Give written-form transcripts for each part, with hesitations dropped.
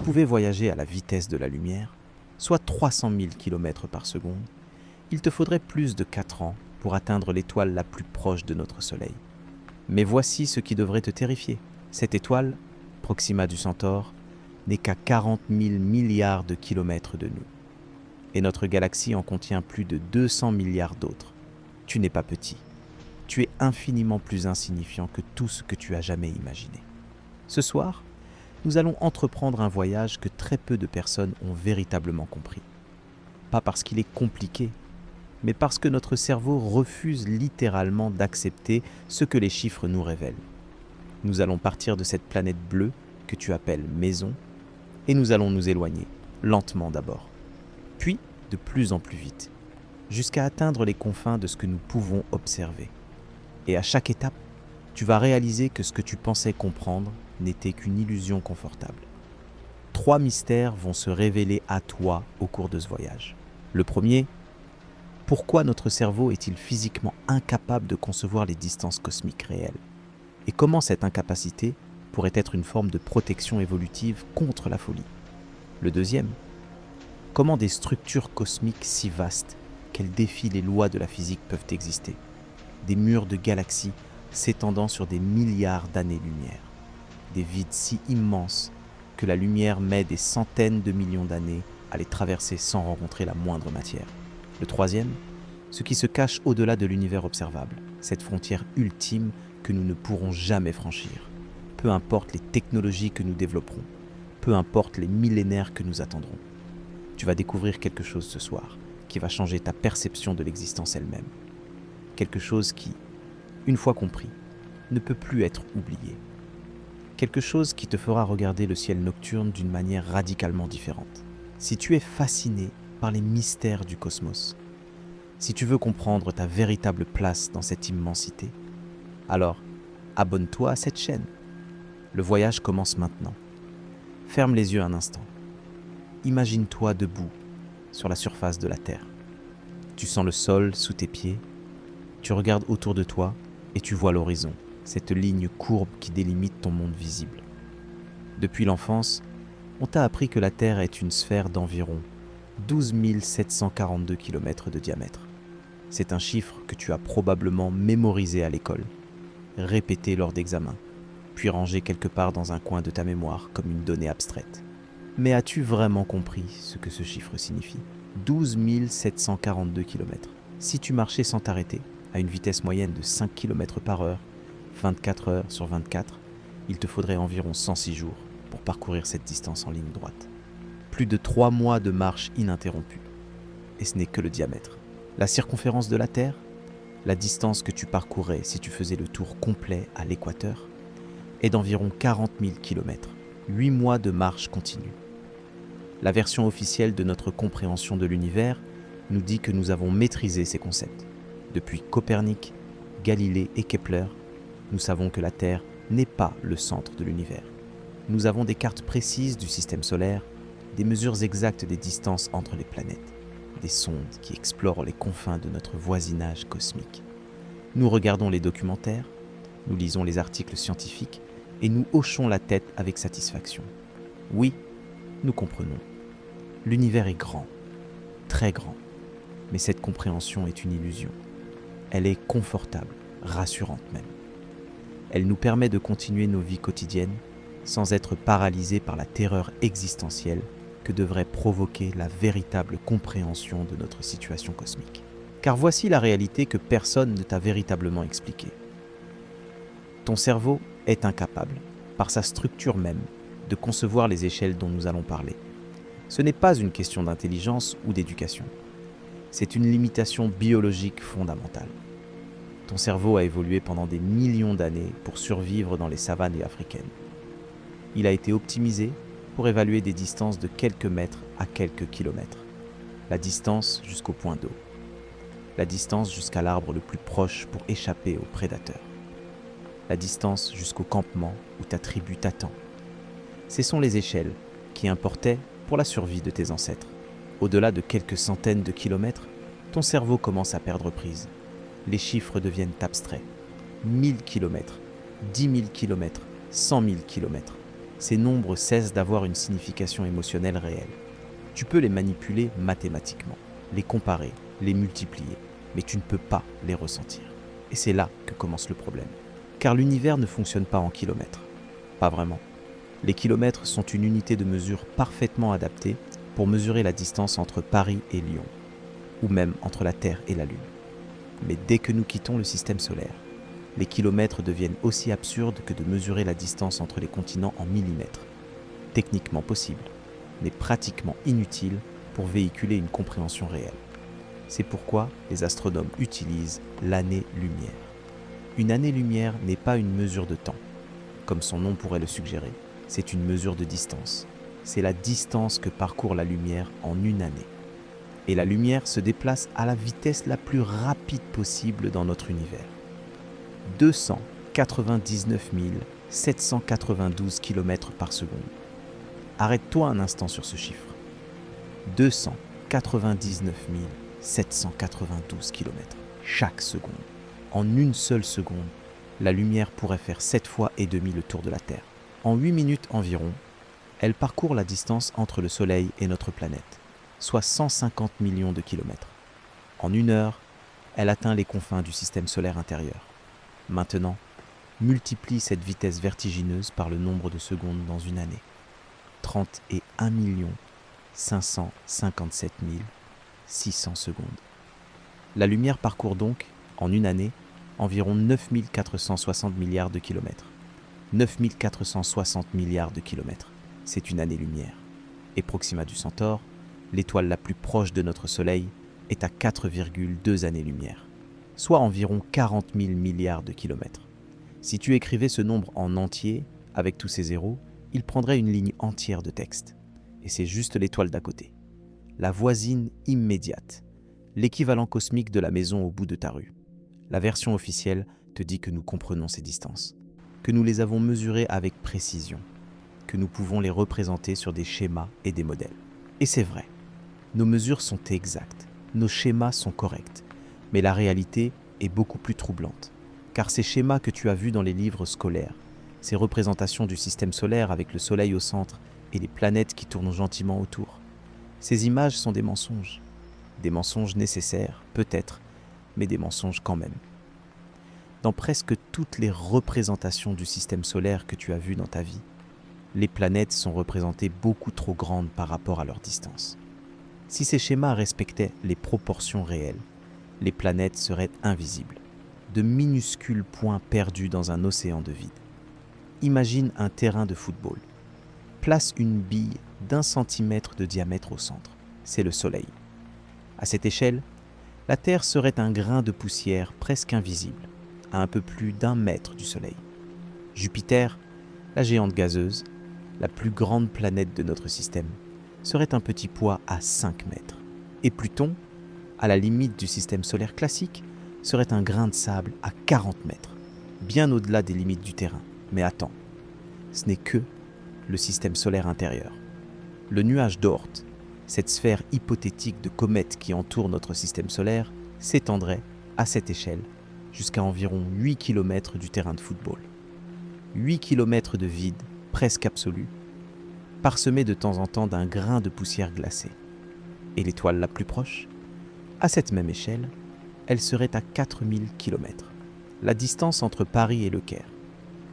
pouvais voyager à la vitesse de la lumière, soit 300 000 km par seconde, il te faudrait plus de 4 ans pour atteindre l'étoile la plus proche de notre Soleil. Mais voici ce qui devrait te terrifier. Cette étoile, Proxima du Centaure, n'est qu'à 40 000 milliards de kilomètres de nous. Et notre galaxie en contient plus de 200 milliards d'autres. Tu n'es pas petit. Tu es infiniment plus insignifiant que tout ce que tu as jamais imaginé. Ce soir, nous allons entreprendre un voyage que très peu de personnes ont véritablement compris. Pas parce qu'il est compliqué, mais parce que notre cerveau refuse littéralement d'accepter ce que les chiffres nous révèlent. Nous allons partir de cette planète bleue que tu appelles maison, et nous allons nous éloigner, lentement d'abord, puis de plus en plus vite, jusqu'à atteindre les confins de ce que nous pouvons observer. Et à chaque étape, tu vas réaliser que ce que tu pensais comprendre n'était qu'une illusion confortable. 3 mystères vont se révéler à toi au cours de ce voyage. Le premier, pourquoi notre cerveau est-il physiquement incapable de concevoir les distances cosmiques réelles? Et comment cette incapacité pourrait être une forme de protection évolutive contre la folie? Le deuxième, comment des structures cosmiques si vastes qu'elles défient les lois de la physique peuvent exister? Des murs de galaxies s'étendant sur des milliards d'années-lumière. Des vides si immenses que la lumière met des centaines de millions d'années à les traverser sans rencontrer la moindre matière. Le troisième, ce qui se cache au-delà de l'univers observable, cette frontière ultime que nous ne pourrons jamais franchir. Peu importe les technologies que nous développerons, peu importe les millénaires que nous attendrons. Tu vas découvrir quelque chose ce soir qui va changer ta perception de l'existence elle-même. Quelque chose qui, une fois compris, ne peut plus être oublié. Quelque chose qui te fera regarder le ciel nocturne d'une manière radicalement différente. Si tu es fasciné par les mystères du cosmos, si tu veux comprendre ta véritable place dans cette immensité, alors abonne-toi à cette chaîne. Le voyage commence maintenant. Ferme les yeux un instant. Imagine-toi debout sur la surface de la Terre. Tu sens le sol sous tes pieds, tu regardes autour de toi et tu vois l'horizon, cette ligne courbe qui délimite ton monde visible. Depuis l'enfance, on t'a appris que la Terre est une sphère d'environ 12 742 km de diamètre. C'est un chiffre que tu as probablement mémorisé à l'école, répété lors d'examens, puis rangé quelque part dans un coin de ta mémoire comme une donnée abstraite. Mais as-tu vraiment compris ce que ce chiffre signifie? 12 742 km. Si tu marchais sans t'arrêter, à une vitesse moyenne de 5 km par heure, 24 heures sur 24, il te faudrait environ 106 jours pour parcourir cette distance en ligne droite. Plus de 3 mois de marche ininterrompue. Et ce n'est que le diamètre. La circonférence de la Terre, la distance que tu parcourrais si tu faisais le tour complet à l'équateur, est d'environ 40 000 km. 8 mois de marche continue. La version officielle de notre compréhension de l'univers nous dit que nous avons maîtrisé ces concepts. Depuis Copernic, Galilée et Kepler, nous savons que la Terre n'est pas le centre de l'univers. Nous avons des cartes précises du système solaire, des mesures exactes des distances entre les planètes, des sondes qui explorent les confins de notre voisinage cosmique. Nous regardons les documentaires, nous lisons les articles scientifiques et nous hochons la tête avec satisfaction. Oui, nous comprenons. L'univers est grand, très grand, mais cette compréhension est une illusion. Elle est confortable, rassurante même. Elle nous permet de continuer nos vies quotidiennes sans être paralysés par la terreur existentielle que devrait provoquer la véritable compréhension de notre situation cosmique. Car voici la réalité que personne ne t'a véritablement expliquée. Ton cerveau est incapable, par sa structure même, de concevoir les échelles dont nous allons parler. Ce n'est pas une question d'intelligence ou d'éducation. C'est une limitation biologique fondamentale. Ton cerveau a évolué pendant des millions d'années pour survivre dans les savanes africaines. Il a été optimisé pour évaluer des distances de quelques mètres à quelques kilomètres. La distance jusqu'au point d'eau. La distance jusqu'à l'arbre le plus proche pour échapper aux prédateurs. La distance jusqu'au campement où ta tribu t'attend. Ce sont les échelles qui importaient pour la survie de tes ancêtres. Au-delà de quelques centaines de kilomètres, ton cerveau commence à perdre prise. Les chiffres deviennent abstraits. 1000 kilomètres, 10 000 kilomètres, 100 000 kilomètres. ces nombres cessent d'avoir une signification émotionnelle réelle. Tu peux les manipuler mathématiquement, les comparer, les multiplier, mais tu ne peux pas les ressentir. Et c'est là que commence le problème. Car l'univers ne fonctionne pas en kilomètres. Pas vraiment. Les kilomètres sont une unité de mesure parfaitement adaptée pour mesurer la distance entre Paris et Lyon, ou même entre la Terre et la Lune. Mais dès que nous quittons le système solaire, les kilomètres deviennent aussi absurdes que de mesurer la distance entre les continents en millimètres. Techniquement possible, mais pratiquement inutile pour véhiculer une compréhension réelle. C'est pourquoi les astronomes utilisent l'année-lumière. Une année-lumière n'est pas une mesure de temps, comme son nom pourrait le suggérer, c'est une mesure de distance. C'est la distance que parcourt la lumière en une année. Et la lumière se déplace à la vitesse la plus rapide possible dans notre univers. 299 792 km par seconde. Arrête-toi un instant sur ce chiffre. 299 792 km chaque seconde. En une seule seconde, la lumière pourrait faire 7 fois et demi le tour de la Terre. En 8 minutes environ, elle parcourt la distance entre le Soleil et notre planète, soit 150 millions de kilomètres. En 1 heure, elle atteint les confins du système solaire intérieur. Maintenant, multiplie cette vitesse vertigineuse par le nombre de secondes dans une année. 31 557 600 secondes. La lumière parcourt donc, en une année, environ 9 460 milliards de kilomètres. 9 460 milliards de kilomètres, c'est une année-lumière. Et Proxima du Centaure, l'étoile la plus proche de notre Soleil, est à 4,2 années-lumière, soit environ 40 000 milliards de kilomètres. Si tu écrivais ce nombre en entier, avec tous ces zéros, il prendrait une ligne entière de texte. Et c'est juste l'étoile d'à côté. La voisine immédiate, l'équivalent cosmique de la maison au bout de ta rue. La version officielle te dit que nous comprenons ces distances, que nous les avons mesurées avec précision, que nous pouvons les représenter sur des schémas et des modèles. Et c'est vrai, nos mesures sont exactes, nos schémas sont corrects, mais la réalité est beaucoup plus troublante, car ces schémas que tu as vus dans les livres scolaires, ces représentations du système solaire avec le Soleil au centre et les planètes qui tournent gentiment autour, ces images sont des mensonges nécessaires, peut-être, mais des mensonges quand même. Dans presque toutes les représentations du système solaire que tu as vues dans ta vie, les planètes sont représentées beaucoup trop grandes par rapport à leur distance. Si ces schémas respectaient les proportions réelles, les planètes seraient invisibles, de minuscules points perdus dans un océan de vide. Imagine un terrain de football. Place une bille d'1 centimètre de diamètre au centre. C'est le Soleil. À cette échelle, la Terre serait un grain de poussière presque invisible, à un peu plus d'1 mètre du Soleil. Jupiter, la géante gazeuse, la plus grande planète de notre système, serait un petit poids à 5 mètres. Et Pluton, à la limite du système solaire classique, serait un grain de sable à 40 mètres, bien au-delà des limites du terrain. Mais attends, ce n'est que le système solaire intérieur. Le nuage d'Oort, cette sphère hypothétique de comètes qui entoure notre système solaire, s'étendrait, à cette échelle, jusqu'à environ 8 km du terrain de football. 8 km de vide, presque absolu, parsemé de temps en temps d'un grain de poussière glacée. Et l'étoile la plus proche, à cette même échelle, elle serait à 4000 km, la distance entre Paris et Le Caire.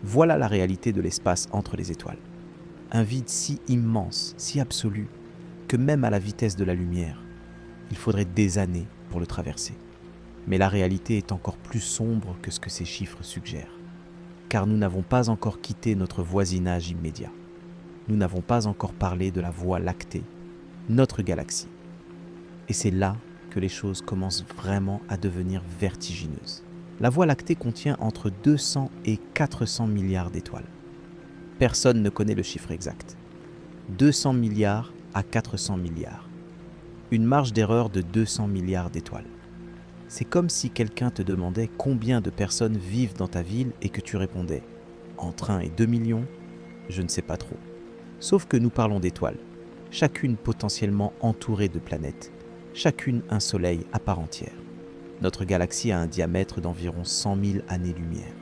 Voilà la réalité de l'espace entre les étoiles. Un vide si immense, si absolu, que même à la vitesse de la lumière, il faudrait des années pour le traverser. Mais la réalité est encore plus sombre que ce que ces chiffres suggèrent, car nous n'avons pas encore quitté notre voisinage immédiat. Nous n'avons pas encore parlé de la Voie lactée, notre galaxie. Et c'est là que les choses commencent vraiment à devenir vertigineuses. La Voie lactée contient entre 200 et 400 milliards d'étoiles. Personne ne connaît le chiffre exact. 200 milliards à 400 milliards. Une marge d'erreur de 200 milliards d'étoiles. C'est comme si quelqu'un te demandait combien de personnes vivent dans ta ville et que tu répondais « Entre 1 et 2 millions, je ne sais pas trop ». Sauf que nous parlons d'étoiles, chacune potentiellement entourée de planètes, chacune un soleil à part entière. Notre galaxie a un diamètre d'environ 100 000 années-lumière.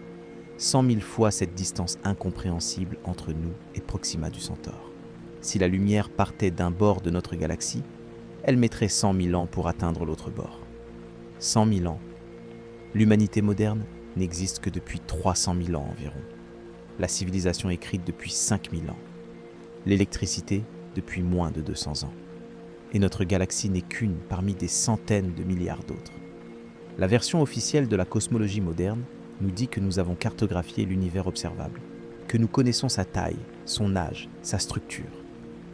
100 000 fois cette distance incompréhensible entre nous et Proxima du Centaure. Si la lumière partait d'un bord de notre galaxie, elle mettrait 100 000 ans pour atteindre l'autre bord. 100 000 ans. L'humanité moderne n'existe que depuis 300 000 ans environ. La civilisation écrite depuis 5 000 ans. L'électricité depuis moins de 200 ans. Et notre galaxie n'est qu'une parmi des centaines de milliards d'autres. La version officielle de la cosmologie moderne nous dit que nous avons cartographié l'univers observable, que nous connaissons sa taille, son âge, sa structure.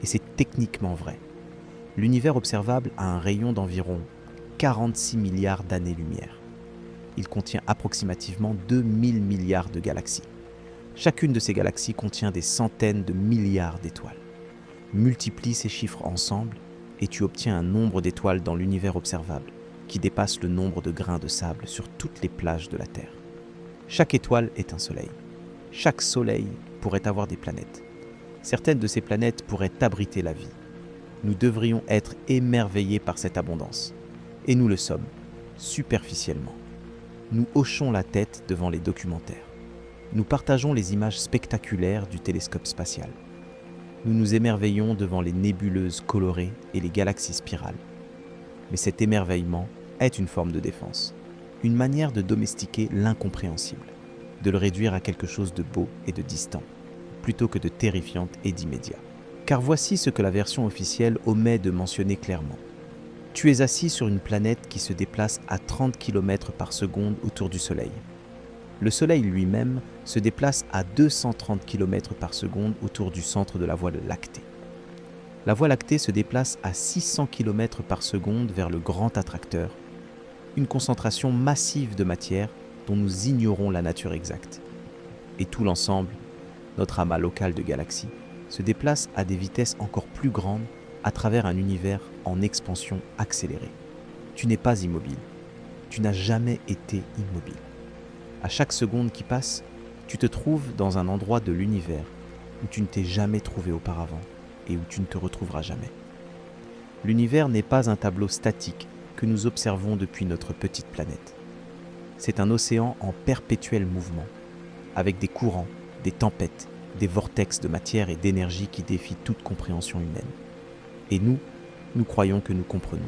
Et c'est techniquement vrai. L'univers observable a un rayon d'environ 46 milliards d'années-lumière. Il contient approximativement 2000 milliards de galaxies. Chacune de ces galaxies contient des centaines de milliards d'étoiles. Multiplie ces chiffres ensemble et tu obtiens un nombre d'étoiles dans l'univers observable qui dépasse le nombre de grains de sable sur toutes les plages de la Terre. Chaque étoile est un soleil. Chaque soleil pourrait avoir des planètes. Certaines de ces planètes pourraient abriter la vie. Nous devrions être émerveillés par cette abondance. Et nous le sommes, superficiellement. Nous hochons la tête devant les documentaires. Nous partageons les images spectaculaires du télescope spatial. Nous nous émerveillons devant les nébuleuses colorées et les galaxies spirales. Mais cet émerveillement est une forme de défense, une manière de domestiquer l'incompréhensible, de le réduire à quelque chose de beau et de distant, plutôt que de terrifiant et d'immédiat. Car voici ce que la version officielle omet de mentionner clairement. Tu es assis sur une planète qui se déplace à 30 km par seconde autour du Soleil. Le Soleil lui-même se déplace à 230 km par seconde autour du centre de la Voie lactée. La Voie lactée se déplace à 600 km par seconde vers le grand attracteur, une concentration massive de matière dont nous ignorons la nature exacte. Et tout l'ensemble, notre amas local de galaxies, se déplace à des vitesses encore plus grandes à travers un univers en expansion accélérée. Tu n'es pas immobile. Tu n'as jamais été immobile. À chaque seconde qui passe, tu te trouves dans un endroit de l'univers où tu ne t'es jamais trouvé auparavant et où tu ne te retrouveras jamais. L'univers n'est pas un tableau statique que nous observons depuis notre petite planète. C'est un océan en perpétuel mouvement, avec des courants, des tempêtes, des vortex de matière et d'énergie qui défient toute compréhension humaine. Et nous croyons que nous comprenons.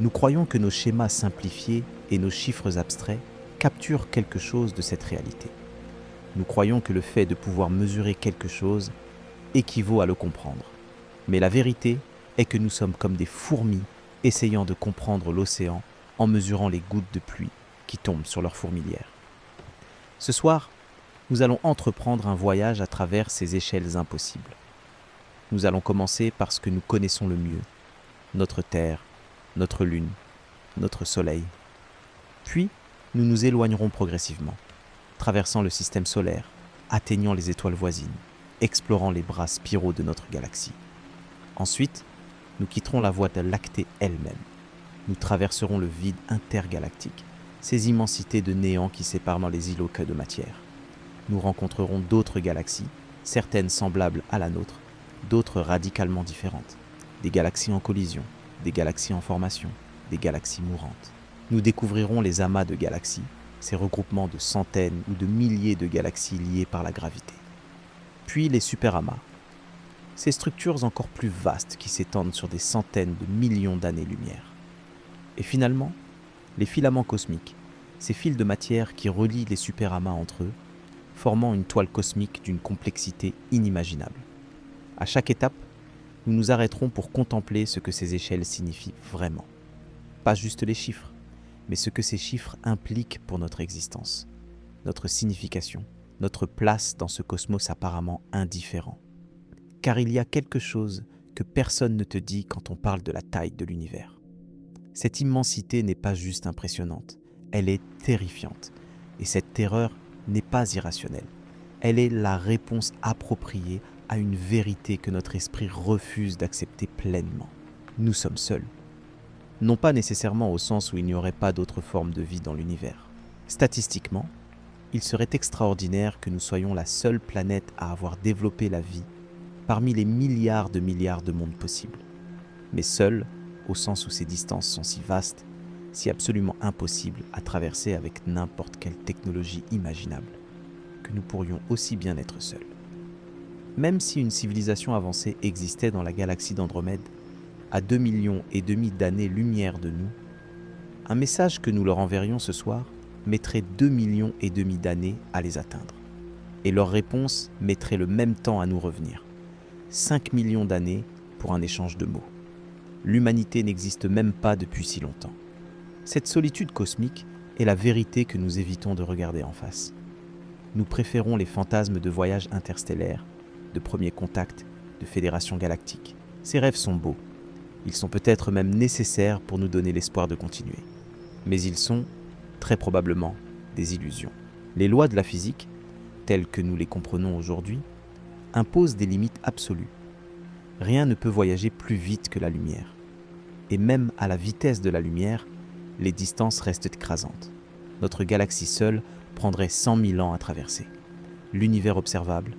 Nous croyons que nos schémas simplifiés et nos chiffres abstraits capturent quelque chose de cette réalité. Nous croyons que le fait de pouvoir mesurer quelque chose équivaut à le comprendre. Mais la vérité est que nous sommes comme des fourmis essayant de comprendre l'océan en mesurant les gouttes de pluie qui tombent sur leur fourmilière. Ce soir, nous allons entreprendre un voyage à travers ces échelles impossibles. Nous allons commencer par ce que nous connaissons le mieux, notre Terre, notre Lune, notre Soleil. Puis, nous nous éloignerons progressivement, traversant le système solaire, atteignant les étoiles voisines, explorant les bras spiraux de notre galaxie. Ensuite, nous quitterons la Voie lactée elle-même. Nous traverserons le vide intergalactique, ces immensités de néant qui séparent les îlots de matière. Nous rencontrerons d'autres galaxies, certaines semblables à la nôtre, d'autres radicalement différentes. Des galaxies en collision, des galaxies en formation, des galaxies mourantes. Nous découvrirons les amas de galaxies, ces regroupements de centaines ou de milliers de galaxies liées par la gravité. Puis les superamas, ces structures encore plus vastes qui s'étendent sur des centaines de millions d'années-lumière. Et finalement, les filaments cosmiques, ces fils de matière qui relient les superamas entre eux, formant une toile cosmique d'une complexité inimaginable. À chaque étape, nous nous arrêterons pour contempler ce que ces échelles signifient vraiment. Pas juste les chiffres, mais ce que ces chiffres impliquent pour notre existence, notre signification, notre place dans ce cosmos apparemment indifférent. Car il y a quelque chose que personne ne te dit quand on parle de la taille de l'univers. Cette immensité n'est pas juste impressionnante, elle est terrifiante. Et cette terreur n'est pas irrationnelle. Elle est la réponse appropriée à une vérité que notre esprit refuse d'accepter pleinement. Nous sommes seuls. Non pas nécessairement au sens où il n'y aurait pas d'autre forme de vie dans l'univers. Statistiquement, il serait extraordinaire que nous soyons la seule planète à avoir développé la vie parmi les milliards de mondes possibles. Mais seuls, au sens où ces distances sont si vastes, si absolument impossibles à traverser avec n'importe quelle technologie imaginable. que nous pourrions aussi bien être seuls. Même si une civilisation avancée existait dans la galaxie d'Andromède, à 2,5 millions d'années-lumière de nous, un message que nous leur enverrions ce soir mettrait 2,5 millions d'années à les atteindre. Et leur réponse mettrait le même temps à nous revenir. 5 millions d'années pour un échange de mots. L'humanité n'existe même pas depuis si longtemps. Cette solitude cosmique est la vérité que nous évitons de regarder en face. Nous préférons les fantasmes de voyages interstellaires, de premiers contacts, de fédérations galactiques. Ces rêves sont beaux. Ils sont peut-être même nécessaires pour nous donner l'espoir de continuer. Mais ils sont, très probablement, des illusions. Les lois de la physique, telles que nous les comprenons aujourd'hui, imposent des limites absolues. Rien ne peut voyager plus vite que la lumière. Et même à la vitesse de la lumière, les distances restent écrasantes. Notre galaxie seule prendrait 100 000 ans à traverser. L'univers observable,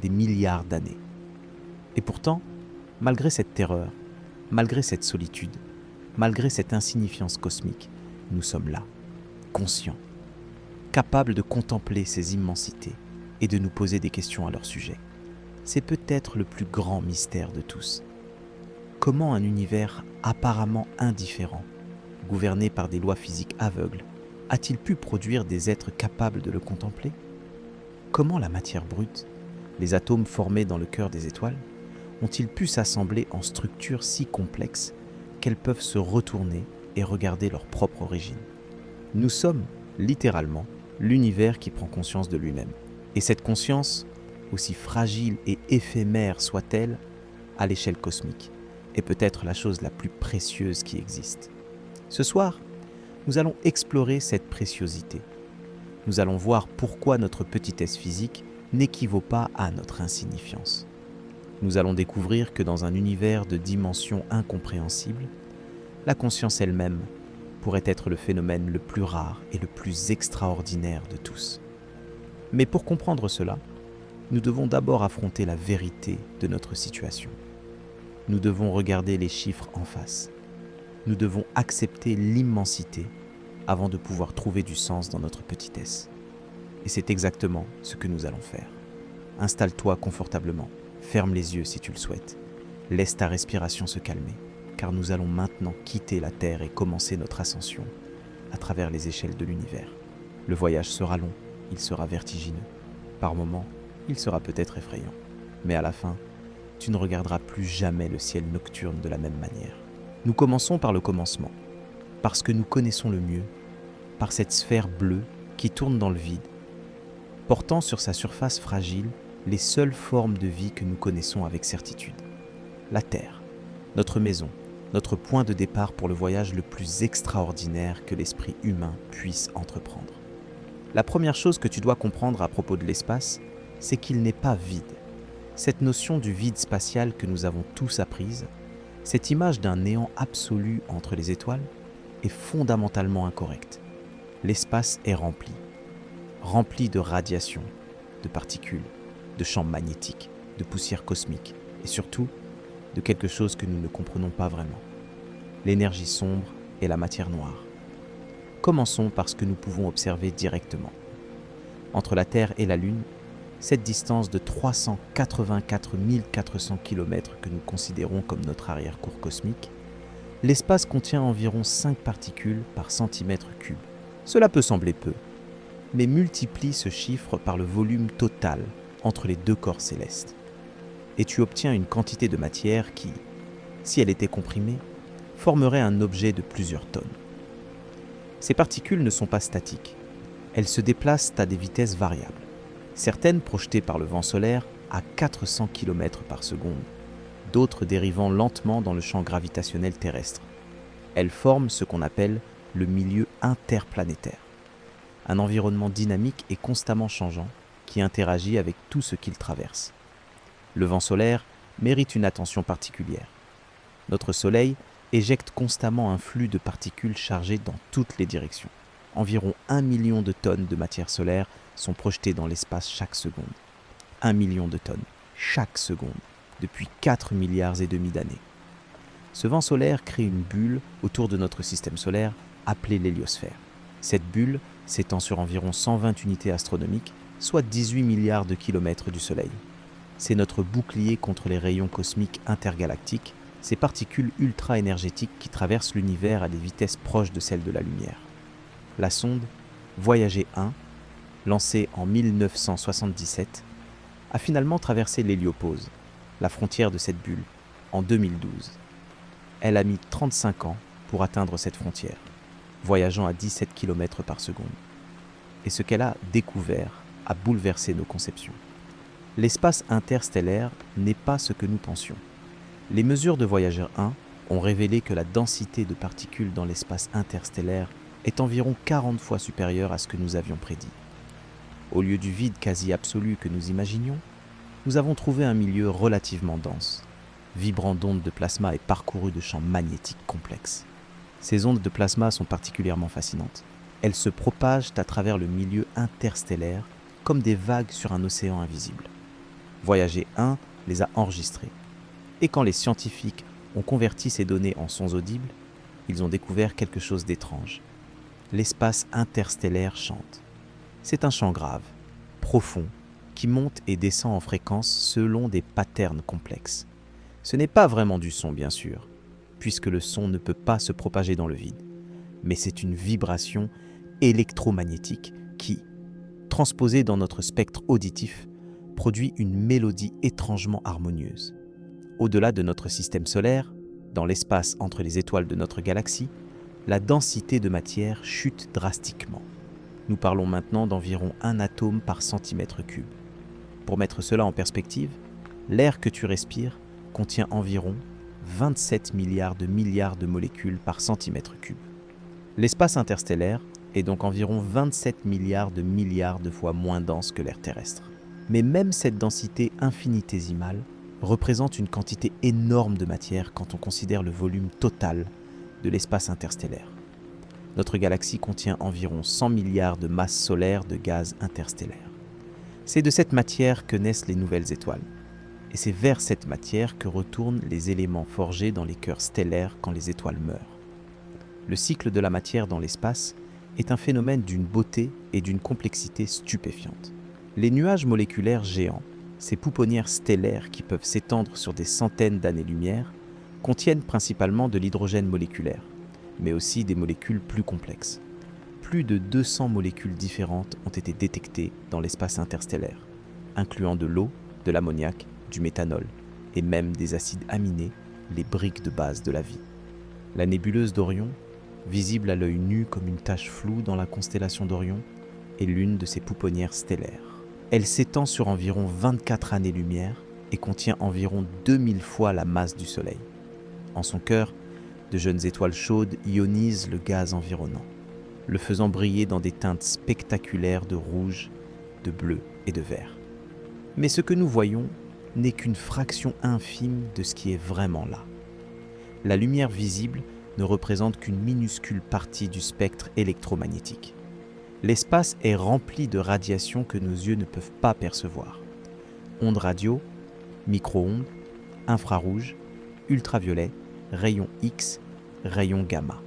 des milliards d'années. Et pourtant, malgré cette terreur, malgré cette solitude, malgré cette insignifiance cosmique, nous sommes là, conscients, capables de contempler ces immensités et de nous poser des questions à leur sujet. C'est peut-être le plus grand mystère de tous. Comment un univers apparemment indifférent, gouverné par des lois physiques aveugles, a-t-il pu produire des êtres capables de le contempler? Comment la matière brute, les atomes formés dans le cœur des étoiles, ont-ils pu s'assembler en structures si complexes qu'elles peuvent se retourner et regarder leur propre origine? Nous sommes, littéralement, l'univers qui prend conscience de lui-même. Et cette conscience, aussi fragile et éphémère soit-elle, à l'échelle cosmique, est peut-être la chose la plus précieuse qui existe. Ce soir, nous allons explorer cette préciosité. Nous allons voir pourquoi notre petitesse physique n'équivaut pas à notre insignifiance. Nous allons découvrir que dans un univers de dimensions incompréhensibles, la conscience elle-même pourrait être le phénomène le plus rare et le plus extraordinaire de tous. Mais pour comprendre cela, nous devons d'abord affronter la vérité de notre situation. Nous devons regarder les chiffres en face. Nous devons accepter l'immensité avant de pouvoir trouver du sens dans notre petitesse. Et c'est exactement ce que nous allons faire. Installe-toi confortablement, ferme les yeux si tu le souhaites, laisse ta respiration se calmer, car nous allons maintenant quitter la Terre et commencer notre ascension à travers les échelles de l'univers. Le voyage sera long, il sera vertigineux. Par moments, il sera peut-être effrayant. Mais à la fin, tu ne regarderas plus jamais le ciel nocturne de la même manière. Nous commençons par le commencement, parce que nous connaissons le mieux, par cette sphère bleue qui tourne dans le vide, portant sur sa surface fragile les seules formes de vie que nous connaissons avec certitude. La Terre, notre maison, notre point de départ pour le voyage le plus extraordinaire que l'esprit humain puisse entreprendre. La première chose que tu dois comprendre à propos de l'espace, c'est qu'il n'est pas vide. Cette notion du vide spatial que nous avons tous apprise, cette image d'un néant absolu entre les étoiles, est fondamentalement incorrecte. L'espace est rempli de radiation, de particules, de champs magnétiques, de poussière cosmique et surtout de quelque chose que nous ne comprenons pas vraiment. L'énergie sombre et la matière noire. Commençons par ce que nous pouvons observer directement. Entre la Terre et la Lune, cette distance de 384 400 km que nous considérons comme notre arrière-cour cosmique, l'espace contient environ 5 particules par centimètre cube. Cela peut sembler peu, mais multiplie ce chiffre par le volume total entre les deux corps célestes. Et tu obtiens une quantité de matière qui, si elle était comprimée, formerait un objet de plusieurs tonnes. Ces particules ne sont pas statiques. Elles se déplacent à des vitesses variables. Certaines projetées par le vent solaire à 400 km par seconde, d'autres dérivant lentement dans le champ gravitationnel terrestre. Elles forment ce qu'on appelle le milieu interplanétaire, un environnement dynamique et constamment changeant qui interagit avec tout ce qu'il traverse. Le vent solaire mérite une attention particulière. Notre Soleil éjecte constamment un flux de particules chargées dans toutes les directions. Environ 1 million de tonnes de matière solaire sont projetées dans l'espace chaque seconde. 1 million de tonnes, chaque seconde, depuis 4,5 milliards d'années. Ce vent solaire crée une bulle autour de notre système solaire appelée l'héliosphère. Cette bulle s'étend sur environ 120 unités astronomiques soit 18 milliards de kilomètres du Soleil. C'est notre bouclier contre les rayons cosmiques intergalactiques, ces particules ultra-énergétiques qui traversent l'univers à des vitesses proches de celles de la lumière. La sonde Voyager 1, lancée en 1977, a finalement traversé l'héliopause, la frontière de cette bulle, en 2012. Elle a mis 35 ans pour atteindre cette frontière, voyageant à 17 km par seconde. Et ce qu'elle a découvert a bouleversé nos conceptions. L'espace interstellaire n'est pas ce que nous pensions. Les mesures de Voyager 1 ont révélé que la densité de particules dans l'espace interstellaire est environ 40 fois supérieure à ce que nous avions prédit. Au lieu du vide quasi absolu que nous imaginions, nous avons trouvé un milieu relativement dense, vibrant d'ondes de plasma et parcouru de champs magnétiques complexes. Ces ondes de plasma sont particulièrement fascinantes. Elles se propagent à travers le milieu interstellaire comme des vagues sur un océan invisible. Voyager 1 les a enregistrées. Et quand les scientifiques ont converti ces données en sons audibles, ils ont découvert quelque chose d'étrange. L'espace interstellaire chante. C'est un chant grave, profond, qui monte et descend en fréquence selon des patterns complexes. Ce n'est pas vraiment du son, bien sûr, puisque le son ne peut pas se propager dans le vide, mais c'est une vibration électromagnétique qui, transposée dans notre spectre auditif, produit une mélodie étrangement harmonieuse. Au-delà de notre système solaire, dans l'espace entre les étoiles de notre galaxie, la densité de matière chute drastiquement. Nous parlons maintenant d'environ 1 atome par centimètre cube. Pour mettre cela en perspective, l'air que tu respires contient environ 27 milliards de molécules par centimètre cube. L'espace interstellaire est donc environ 27 milliards de fois moins dense que l'air terrestre. Mais même cette densité infinitésimale représente une quantité énorme de matière quand on considère le volume total de l'espace interstellaire. Notre galaxie contient environ 100 milliards de masses solaires de gaz interstellaire. C'est de cette matière que naissent les nouvelles étoiles. Et c'est vers cette matière que retournent les éléments forgés dans les cœurs stellaires quand les étoiles meurent. Le cycle de la matière dans l'espace est un phénomène d'une beauté et d'une complexité stupéfiantes. Les nuages moléculaires géants, ces pouponnières stellaires qui peuvent s'étendre sur des centaines d'années-lumière, contiennent principalement de l'hydrogène moléculaire, mais aussi des molécules plus complexes. Plus de 200 molécules différentes ont été détectées dans l'espace interstellaire, incluant de l'eau, de l'ammoniac, du méthanol et même des acides aminés, les briques de base de la vie. La nébuleuse d'Orion, visible à l'œil nu comme une tache floue dans la constellation d'Orion, est l'une de ces pouponnières stellaires. Elle s'étend sur environ 24 années-lumière et contient environ 2000 fois la masse du Soleil. En son cœur, de jeunes étoiles chaudes ionisent le gaz environnant, le faisant briller dans des teintes spectaculaires de rouge, de bleu et de vert. Mais ce que nous voyons n'est qu'une fraction infime de ce qui est vraiment là. La lumière visible ne représente qu'une minuscule partie du spectre électromagnétique. L'espace est rempli de radiations que nos yeux ne peuvent pas percevoir. Ondes radio, micro-ondes, infrarouges, ultraviolets, rayons X, rayons gamma.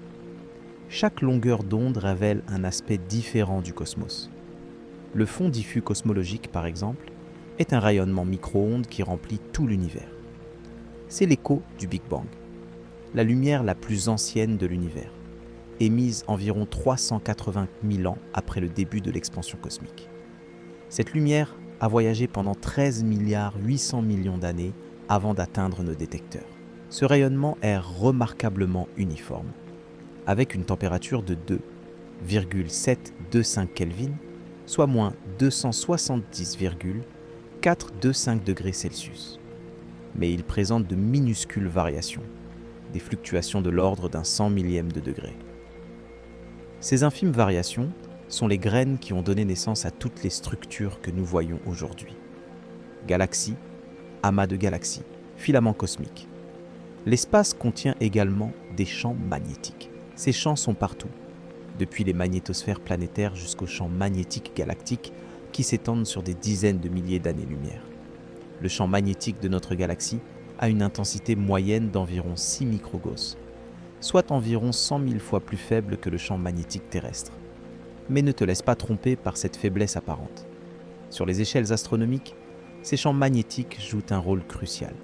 Chaque longueur d'onde révèle un aspect différent du cosmos. Le fond diffus cosmologique, par exemple, est un rayonnement micro-ondes qui remplit tout l'univers. C'est l'écho du Big Bang, la lumière la plus ancienne de l'univers, émise environ 380 000 ans après le début de l'expansion cosmique. Cette lumière a voyagé pendant 13 milliards 800 millions d'années avant d'atteindre nos détecteurs. Ce rayonnement est remarquablement uniforme, avec une température de 2,725 Kelvin, soit moins 270,425 degrés Celsius. Mais il présente de minuscules variations, des fluctuations de l'ordre d'un 100 millième de degré. Ces infimes variations sont les graines qui ont donné naissance à toutes les structures que nous voyons aujourd'hui. Galaxies, amas de galaxies, filaments cosmiques. L'espace contient également des champs magnétiques. Ces champs sont partout, depuis les magnétosphères planétaires jusqu'aux champs magnétiques galactiques qui s'étendent sur des dizaines de milliers d'années-lumière. Le champ magnétique de notre galaxie a une intensité moyenne d'environ 6 microgauss, soit environ 100 000 fois plus faible que le champ magnétique terrestre. Mais ne te laisse pas tromper par cette faiblesse apparente. Sur les échelles astronomiques, ces champs magnétiques jouent un rôle crucial.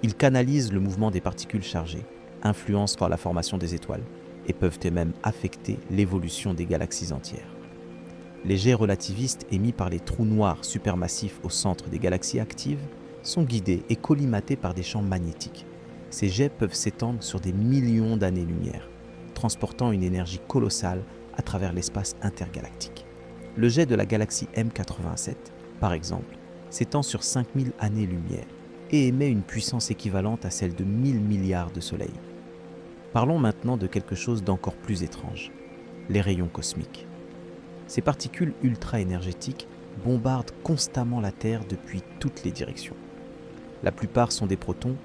Ils canalisent le mouvement des particules chargées, influencent la formation des étoiles et peuvent même affecter l'évolution des galaxies entières. Les jets relativistes émis par les trous noirs supermassifs au centre des galaxies actives sont guidés et collimatés par des champs magnétiques. Ces jets peuvent s'étendre sur des millions d'années-lumière, transportant une énergie colossale à travers l'espace intergalactique. Le jet de la galaxie M87, par exemple, s'étend sur 5000 années-lumière et émet une puissance équivalente à celle de 1000 milliards de soleils. Parlons maintenant de quelque chose d'encore plus étrange, les rayons cosmiques. Ces particules ultra-énergétiques bombardent constamment la Terre depuis toutes les directions. La plupart sont des protons,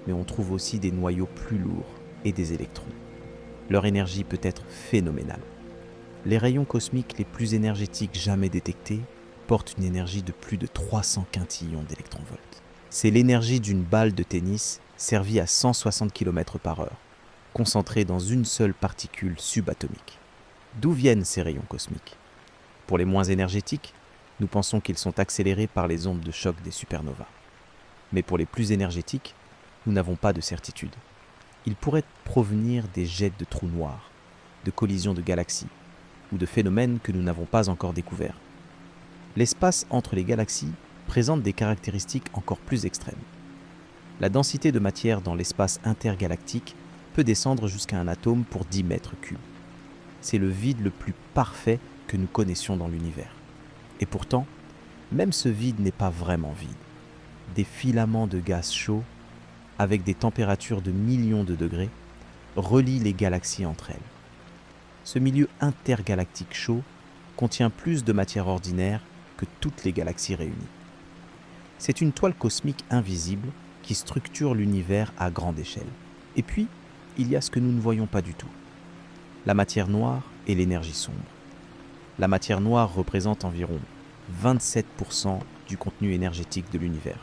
mais on trouve aussi des noyaux plus lourds et des électrons. Leur énergie peut être phénoménale. Les rayons cosmiques les plus énergétiques jamais détectés portent une énergie de plus de 300 quintillons d'électronvolts. C'est l'énergie d'une balle de tennis servie à 160 km/h, concentrée dans une seule particule subatomique. D'où viennent ces rayons cosmiques ? Pour les moins énergétiques, nous pensons qu'ils sont accélérés par les ondes de choc des supernovas. Mais pour les plus énergétiques, nous n'avons pas de certitude. Ils pourraient provenir des jets de trous noirs, de collisions de galaxies, ou de phénomènes que nous n'avons pas encore découverts. L'espace entre les galaxies présente des caractéristiques encore plus extrêmes. La densité de matière dans l'espace intergalactique peut descendre jusqu'à un atome pour 10 mètres cubes. C'est le vide le plus parfait que nous connaissions dans l'univers. Et pourtant, même ce vide n'est pas vraiment vide. Des filaments de gaz chaud, avec des températures de millions de degrés, relient les galaxies entre elles. Ce milieu intergalactique chaud contient plus de matière ordinaire que toutes les galaxies réunies. C'est une toile cosmique invisible qui structure l'univers à grande échelle. Et puis, il y a ce que nous ne voyons pas du tout. La matière noire et l'énergie sombre. La matière noire représente environ 27% du contenu énergétique de l'univers.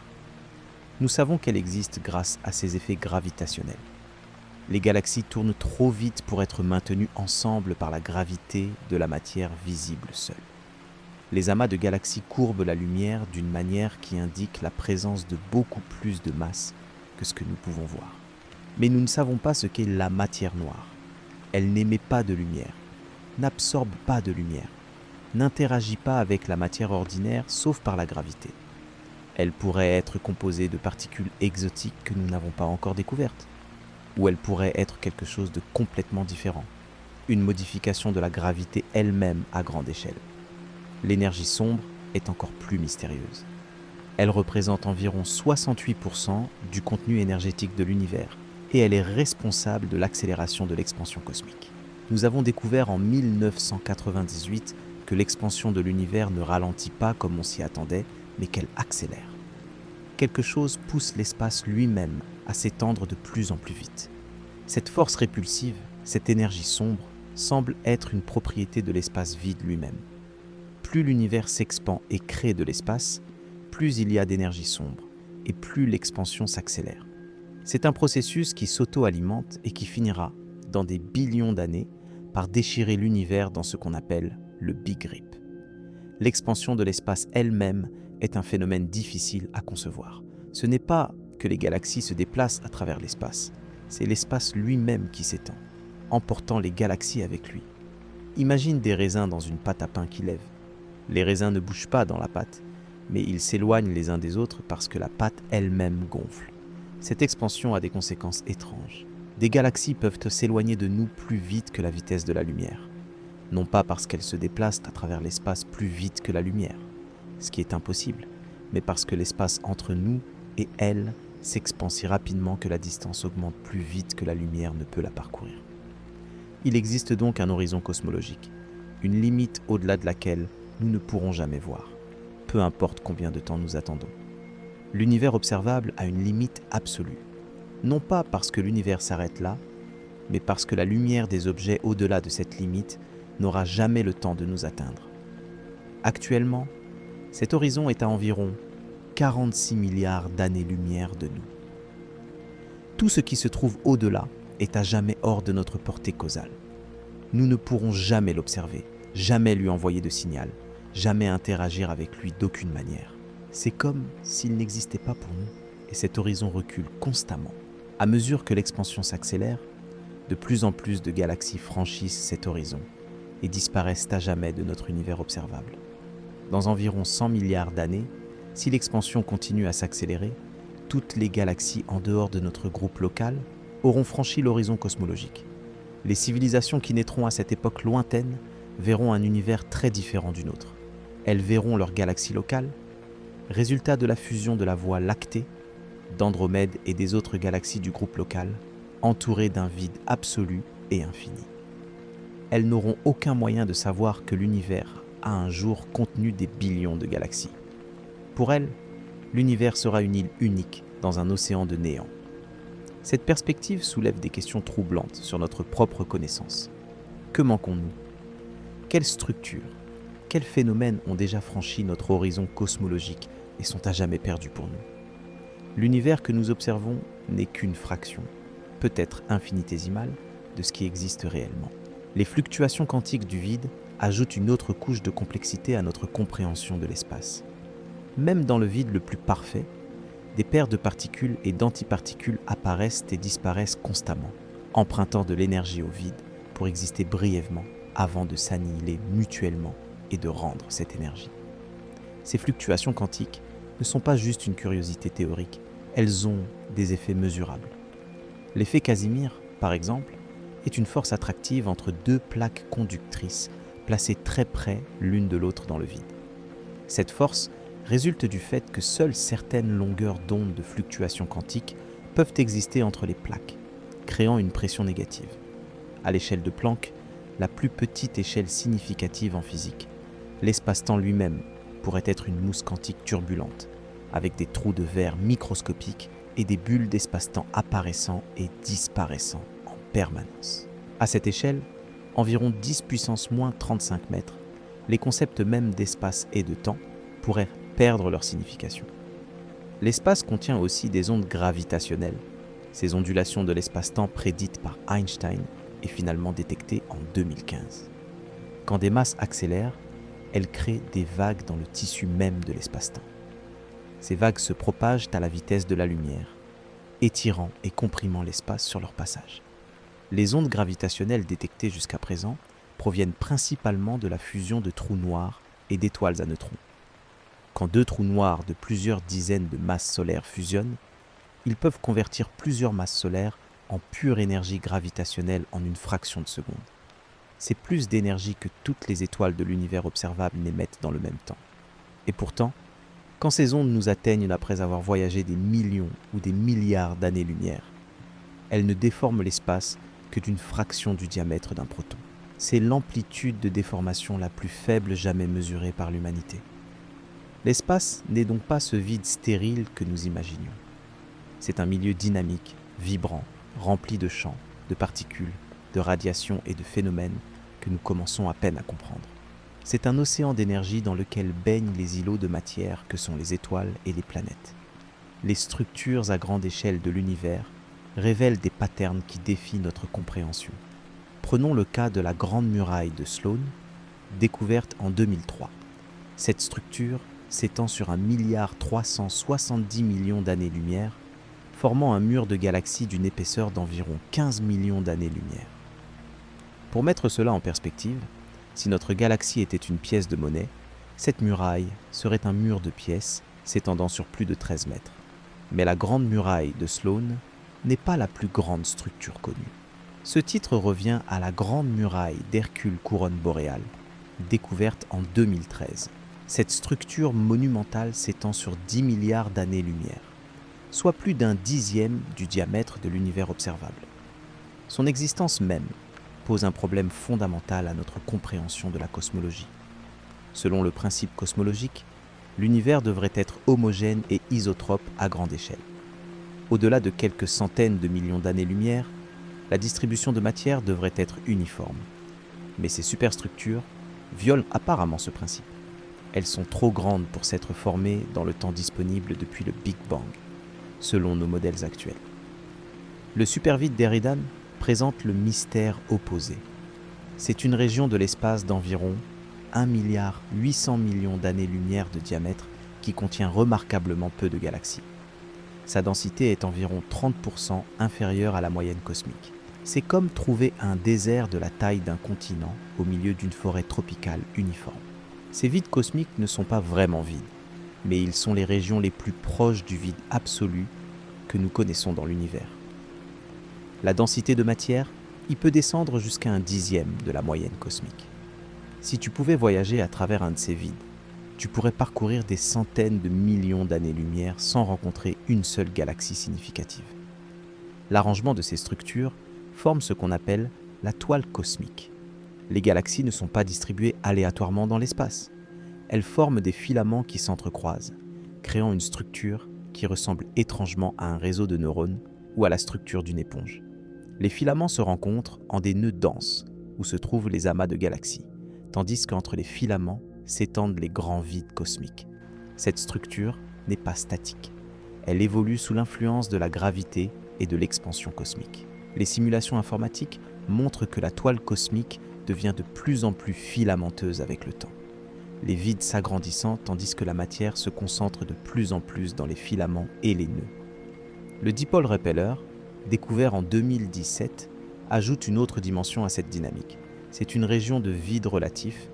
Nous savons qu'elle existe grâce à ses effets gravitationnels. Les galaxies tournent trop vite pour être maintenues ensemble par la gravité de la matière visible seule. Les amas de galaxies courbent la lumière d'une manière qui indique la présence de beaucoup plus de masse que ce que nous pouvons voir. Mais nous ne savons pas ce qu'est la matière noire. Elle n'émet pas de lumière, n'absorbe pas de lumière, n'interagit pas avec la matière ordinaire sauf par la gravité. Elle pourrait être composée de particules exotiques que nous n'avons pas encore découvertes, ou elle pourrait être quelque chose de complètement différent, une modification de la gravité elle-même à grande échelle. L'énergie sombre est encore plus mystérieuse. Elle représente environ 68% du contenu énergétique de l'univers et elle est responsable de l'accélération de l'expansion cosmique. Nous avons découvert en 1998 que l'expansion de l'univers ne ralentit pas comme on s'y attendait, mais qu'elle accélère. Quelque chose pousse l'espace lui-même à s'étendre de plus en plus vite. Cette force répulsive, cette énergie sombre, semble être une propriété de l'espace vide lui-même. Plus l'univers s'expand et crée de l'espace, plus il y a d'énergie sombre et plus l'expansion s'accélère. C'est un processus qui s'auto-alimente et qui finira, dans des billions d'années, par déchirer l'univers dans ce qu'on appelle le Big Rip. L'expansion de l'espace elle-même est un phénomène difficile à concevoir. Ce n'est pas que les galaxies se déplacent à travers l'espace, c'est l'espace lui-même qui s'étend, emportant les galaxies avec lui. Imagine des raisins dans une pâte à pain qui lève. Les raisins ne bougent pas dans la pâte, mais ils s'éloignent les uns des autres parce que la pâte elle-même gonfle. Cette expansion a des conséquences étranges. Des galaxies peuvent s'éloigner de nous plus vite que la vitesse de la lumière. Non pas parce qu'elles se déplacent à travers l'espace plus vite que la lumière, ce qui est impossible, mais parce que l'espace entre nous et elles s'expand si rapidement que la distance augmente plus vite que la lumière ne peut la parcourir. Il existe donc un horizon cosmologique, une limite au-delà de laquelle nous ne pourrons jamais voir, peu importe combien de temps nous attendons. L'univers observable a une limite absolue, non pas parce que l'univers s'arrête là, mais parce que la lumière des objets au-delà de cette limite n'aura jamais le temps de nous atteindre. Actuellement, cet horizon est à environ 46 milliards d'années-lumière de nous. Tout ce qui se trouve au-delà est à jamais hors de notre portée causale. Nous ne pourrons jamais l'observer, jamais lui envoyer de signal, jamais interagir avec lui d'aucune manière. C'est comme s'il n'existait pas pour nous, et cet horizon recule constamment. À mesure que l'expansion s'accélère, de plus en plus de galaxies franchissent cet horizon et disparaissent à jamais de notre univers observable. Dans environ 100 milliards d'années, si l'expansion continue à s'accélérer, toutes les galaxies en dehors de notre groupe local auront franchi l'horizon cosmologique. Les civilisations qui naîtront à cette époque lointaine verront un univers très différent du nôtre. Elles verront leur galaxie locale, résultat de la fusion de la Voie lactée, d'Andromède et des autres galaxies du groupe local, entourées d'un vide absolu et infini. Elles n'auront aucun moyen de savoir que l'univers a un jour contenu des billions de galaxies. Pour elles, l'univers sera une île unique dans un océan de néant. Cette perspective soulève des questions troublantes sur notre propre connaissance. Que manquons-nous ? Quelles structures, quels phénomènes ont déjà franchi notre horizon cosmologique et sont à jamais perdus pour nous ? L'univers que nous observons n'est qu'une fraction, peut-être infinitésimale, de ce qui existe réellement. Les fluctuations quantiques du vide ajoutent une autre couche de complexité à notre compréhension de l'espace. Même dans le vide le plus parfait, des paires de particules et d'antiparticules apparaissent et disparaissent constamment, empruntant de l'énergie au vide pour exister brièvement avant de s'annihiler mutuellement et de rendre cette énergie. Ces fluctuations quantiques ne sont pas juste une curiosité théorique, elles ont des effets mesurables. L'effet Casimir, par exemple, est une force attractive entre deux plaques conductrices placées très près l'une de l'autre dans le vide. Cette force résulte du fait que seules certaines longueurs d'onde de fluctuations quantiques peuvent exister entre les plaques, créant une pression négative. À l'échelle de Planck, la plus petite échelle significative en physique, l'espace-temps lui-même pourrait être une mousse quantique turbulente, avec des trous de verre microscopiques et des bulles d'espace-temps apparaissant et disparaissant en permanence. À cette échelle, environ 10 puissance moins 35 mètres, les concepts mêmes d'espace et de temps pourraient perdre leur signification. L'espace contient aussi des ondes gravitationnelles, ces ondulations de l'espace-temps prédites par Einstein et finalement détectées en 2015. Quand des masses accélèrent, elles créent des vagues dans le tissu même de l'espace-temps. Ces vagues se propagent à la vitesse de la lumière, étirant et comprimant l'espace sur leur passage. Les ondes gravitationnelles détectées jusqu'à présent proviennent principalement de la fusion de trous noirs et d'étoiles à neutrons. Quand deux trous noirs de plusieurs dizaines de masses solaires fusionnent, ils peuvent convertir plusieurs masses solaires en pure énergie gravitationnelle en une fraction de seconde. C'est plus d'énergie que toutes les étoiles de l'univers observable n'émettent dans le même temps. Et pourtant, quand ces ondes nous atteignent après avoir voyagé des millions ou des milliards d'années-lumière, elles ne déforment l'espace que d'une fraction du diamètre d'un proton. C'est l'amplitude de déformation la plus faible jamais mesurée par l'humanité. L'espace n'est donc pas ce vide stérile que nous imaginions. C'est un milieu dynamique, vibrant, rempli de champs, de particules, de radiations et de phénomènes que nous commençons à peine à comprendre. C'est un océan d'énergie dans lequel baignent les îlots de matière que sont les étoiles et les planètes. Les structures à grande échelle de l'univers révèlent des patterns qui défient notre compréhension. Prenons le cas de la Grande Muraille de Sloan, découverte en 2003. Cette structure s'étend sur 1,370 milliard d'années-lumière, formant un mur de galaxies d'une épaisseur d'environ 15 millions d'années-lumière. Pour mettre cela en perspective, si notre galaxie était une pièce de monnaie, cette muraille serait un mur de pièces s'étendant sur plus de 13 mètres. Mais la Grande Muraille de Sloan n'est pas la plus grande structure connue. Ce titre revient à la Grande Muraille d'Hercule Couronne Boréale, découverte en 2013. Cette structure monumentale s'étend sur 10 milliards d'années-lumière, soit plus d'un dixième du diamètre de l'univers observable. Son existence même pose un problème fondamental à notre compréhension de la cosmologie. Selon le principe cosmologique, l'univers devrait être homogène et isotrope à grande échelle. Au-delà de quelques centaines de millions d'années-lumière, la distribution de matière devrait être uniforme. Mais ces superstructures violent apparemment ce principe. Elles sont trop grandes pour s'être formées dans le temps disponible depuis le Big Bang, selon nos modèles actuels. Le supervide d'Eridan présente le mystère opposé. C'est une région de l'espace d'environ 1,8 milliard d'années-lumière de diamètre qui contient remarquablement peu de galaxies. Sa densité est environ 30% inférieure à la moyenne cosmique. C'est comme trouver un désert de la taille d'un continent au milieu d'une forêt tropicale uniforme. Ces vides cosmiques ne sont pas vraiment vides, mais ils sont les régions les plus proches du vide absolu que nous connaissons dans l'univers. La densité de matière y peut descendre jusqu'à 1/10 de la moyenne cosmique. Si tu pouvais voyager à travers un de ces vides, tu pourrais parcourir des centaines de millions d'années-lumière sans rencontrer une seule galaxie significative. L'arrangement de ces structures forme ce qu'on appelle la toile cosmique. Les galaxies ne sont pas distribuées aléatoirement dans l'espace. Elles forment des filaments qui s'entrecroisent, créant une structure qui ressemble étrangement à un réseau de neurones ou à la structure d'une éponge. Les filaments se rencontrent en des nœuds denses, où se trouvent les amas de galaxies, tandis qu'entre les filaments s'étendent les grands vides cosmiques. Cette structure n'est pas statique. Elle évolue sous l'influence de la gravité et de l'expansion cosmique. Les simulations informatiques montrent que la toile cosmique devient de plus en plus filamenteuse avec le temps, les vides s'agrandissant tandis que la matière se concentre de plus en plus dans les filaments et les nœuds. Le dipôle repeller, découvert en 2017, ajoute une autre dimension à cette dynamique. C'est une région de vide relatif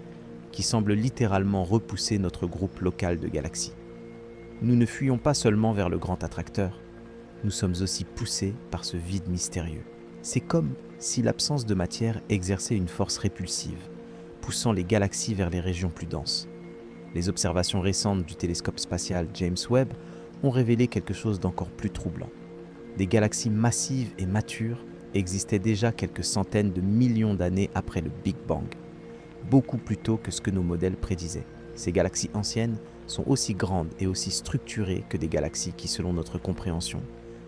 qui semble littéralement repousser notre groupe local de galaxies. Nous ne fuyons pas seulement vers le grand attracteur, nous sommes aussi poussés par ce vide mystérieux. C'est comme si l'absence de matière exerçait une force répulsive, poussant les galaxies vers les régions plus denses. Les observations récentes du télescope spatial James Webb ont révélé quelque chose d'encore plus troublant. Des galaxies massives et matures existaient déjà quelques centaines de millions d'années après le Big Bang, beaucoup plus tôt que ce que nos modèles prédisaient. Ces galaxies anciennes sont aussi grandes et aussi structurées que des galaxies qui, selon notre compréhension,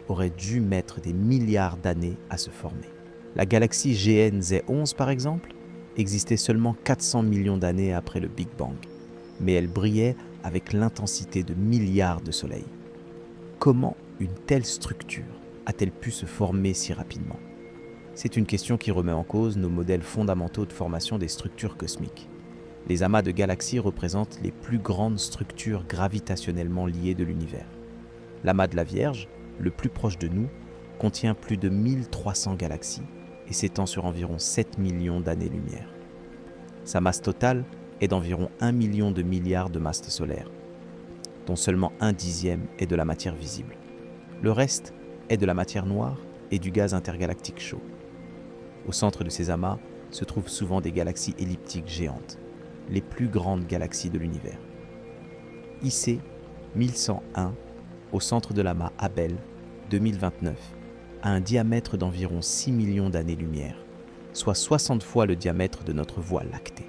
auraient dû mettre des milliards d'années à se former. La galaxie GN-Z11, par exemple, existait seulement 400 millions d'années après le Big Bang, mais elle brillait avec l'intensité de milliards de soleils. Comment une telle structure a-t-elle pu se former si rapidement ? C'est une question qui remet en cause nos modèles fondamentaux de formation des structures cosmiques. Les amas de galaxies représentent les plus grandes structures gravitationnellement liées de l'univers. L'amas de la Vierge, le plus proche de nous, contient plus de 1300 galaxies et s'étend sur environ 7 millions d'années-lumière. Sa masse totale est d'environ 1 million de milliards de masses solaires, dont seulement 1/10 est de la matière visible. Le reste est de la matière noire et du gaz intergalactique chaud. Au centre de ces amas se trouvent souvent des galaxies elliptiques géantes, les plus grandes galaxies de l'univers. IC 1101, au centre de l'amas Abell 2029, a un diamètre d'environ 6 millions d'années-lumière, soit 60 fois le diamètre de notre Voie lactée.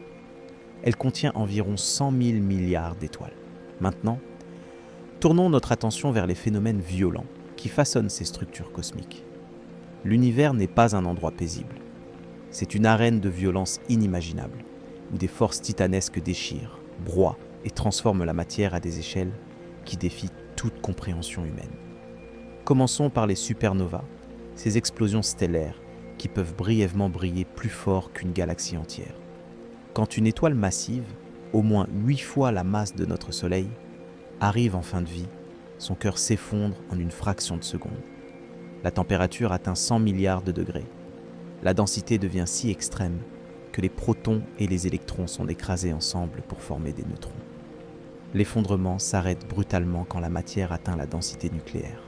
Elle contient environ 100 000 milliards d'étoiles. Maintenant, tournons notre attention vers les phénomènes violents qui façonnent ces structures cosmiques. L'univers n'est pas un endroit paisible. C'est une arène de violence inimaginable, où des forces titanesques déchirent, broient et transforment la matière à des échelles qui défient toute compréhension humaine. Commençons par les supernovas, ces explosions stellaires qui peuvent brièvement briller plus fort qu'une galaxie entière. Quand une étoile massive, au moins 8 fois la masse de notre Soleil, arrive en fin de vie, son cœur s'effondre en une fraction de seconde. La température atteint 100 milliards de degrés. La densité devient si extrême que les protons et les électrons sont écrasés ensemble pour former des neutrons. L'effondrement s'arrête brutalement quand la matière atteint la densité nucléaire.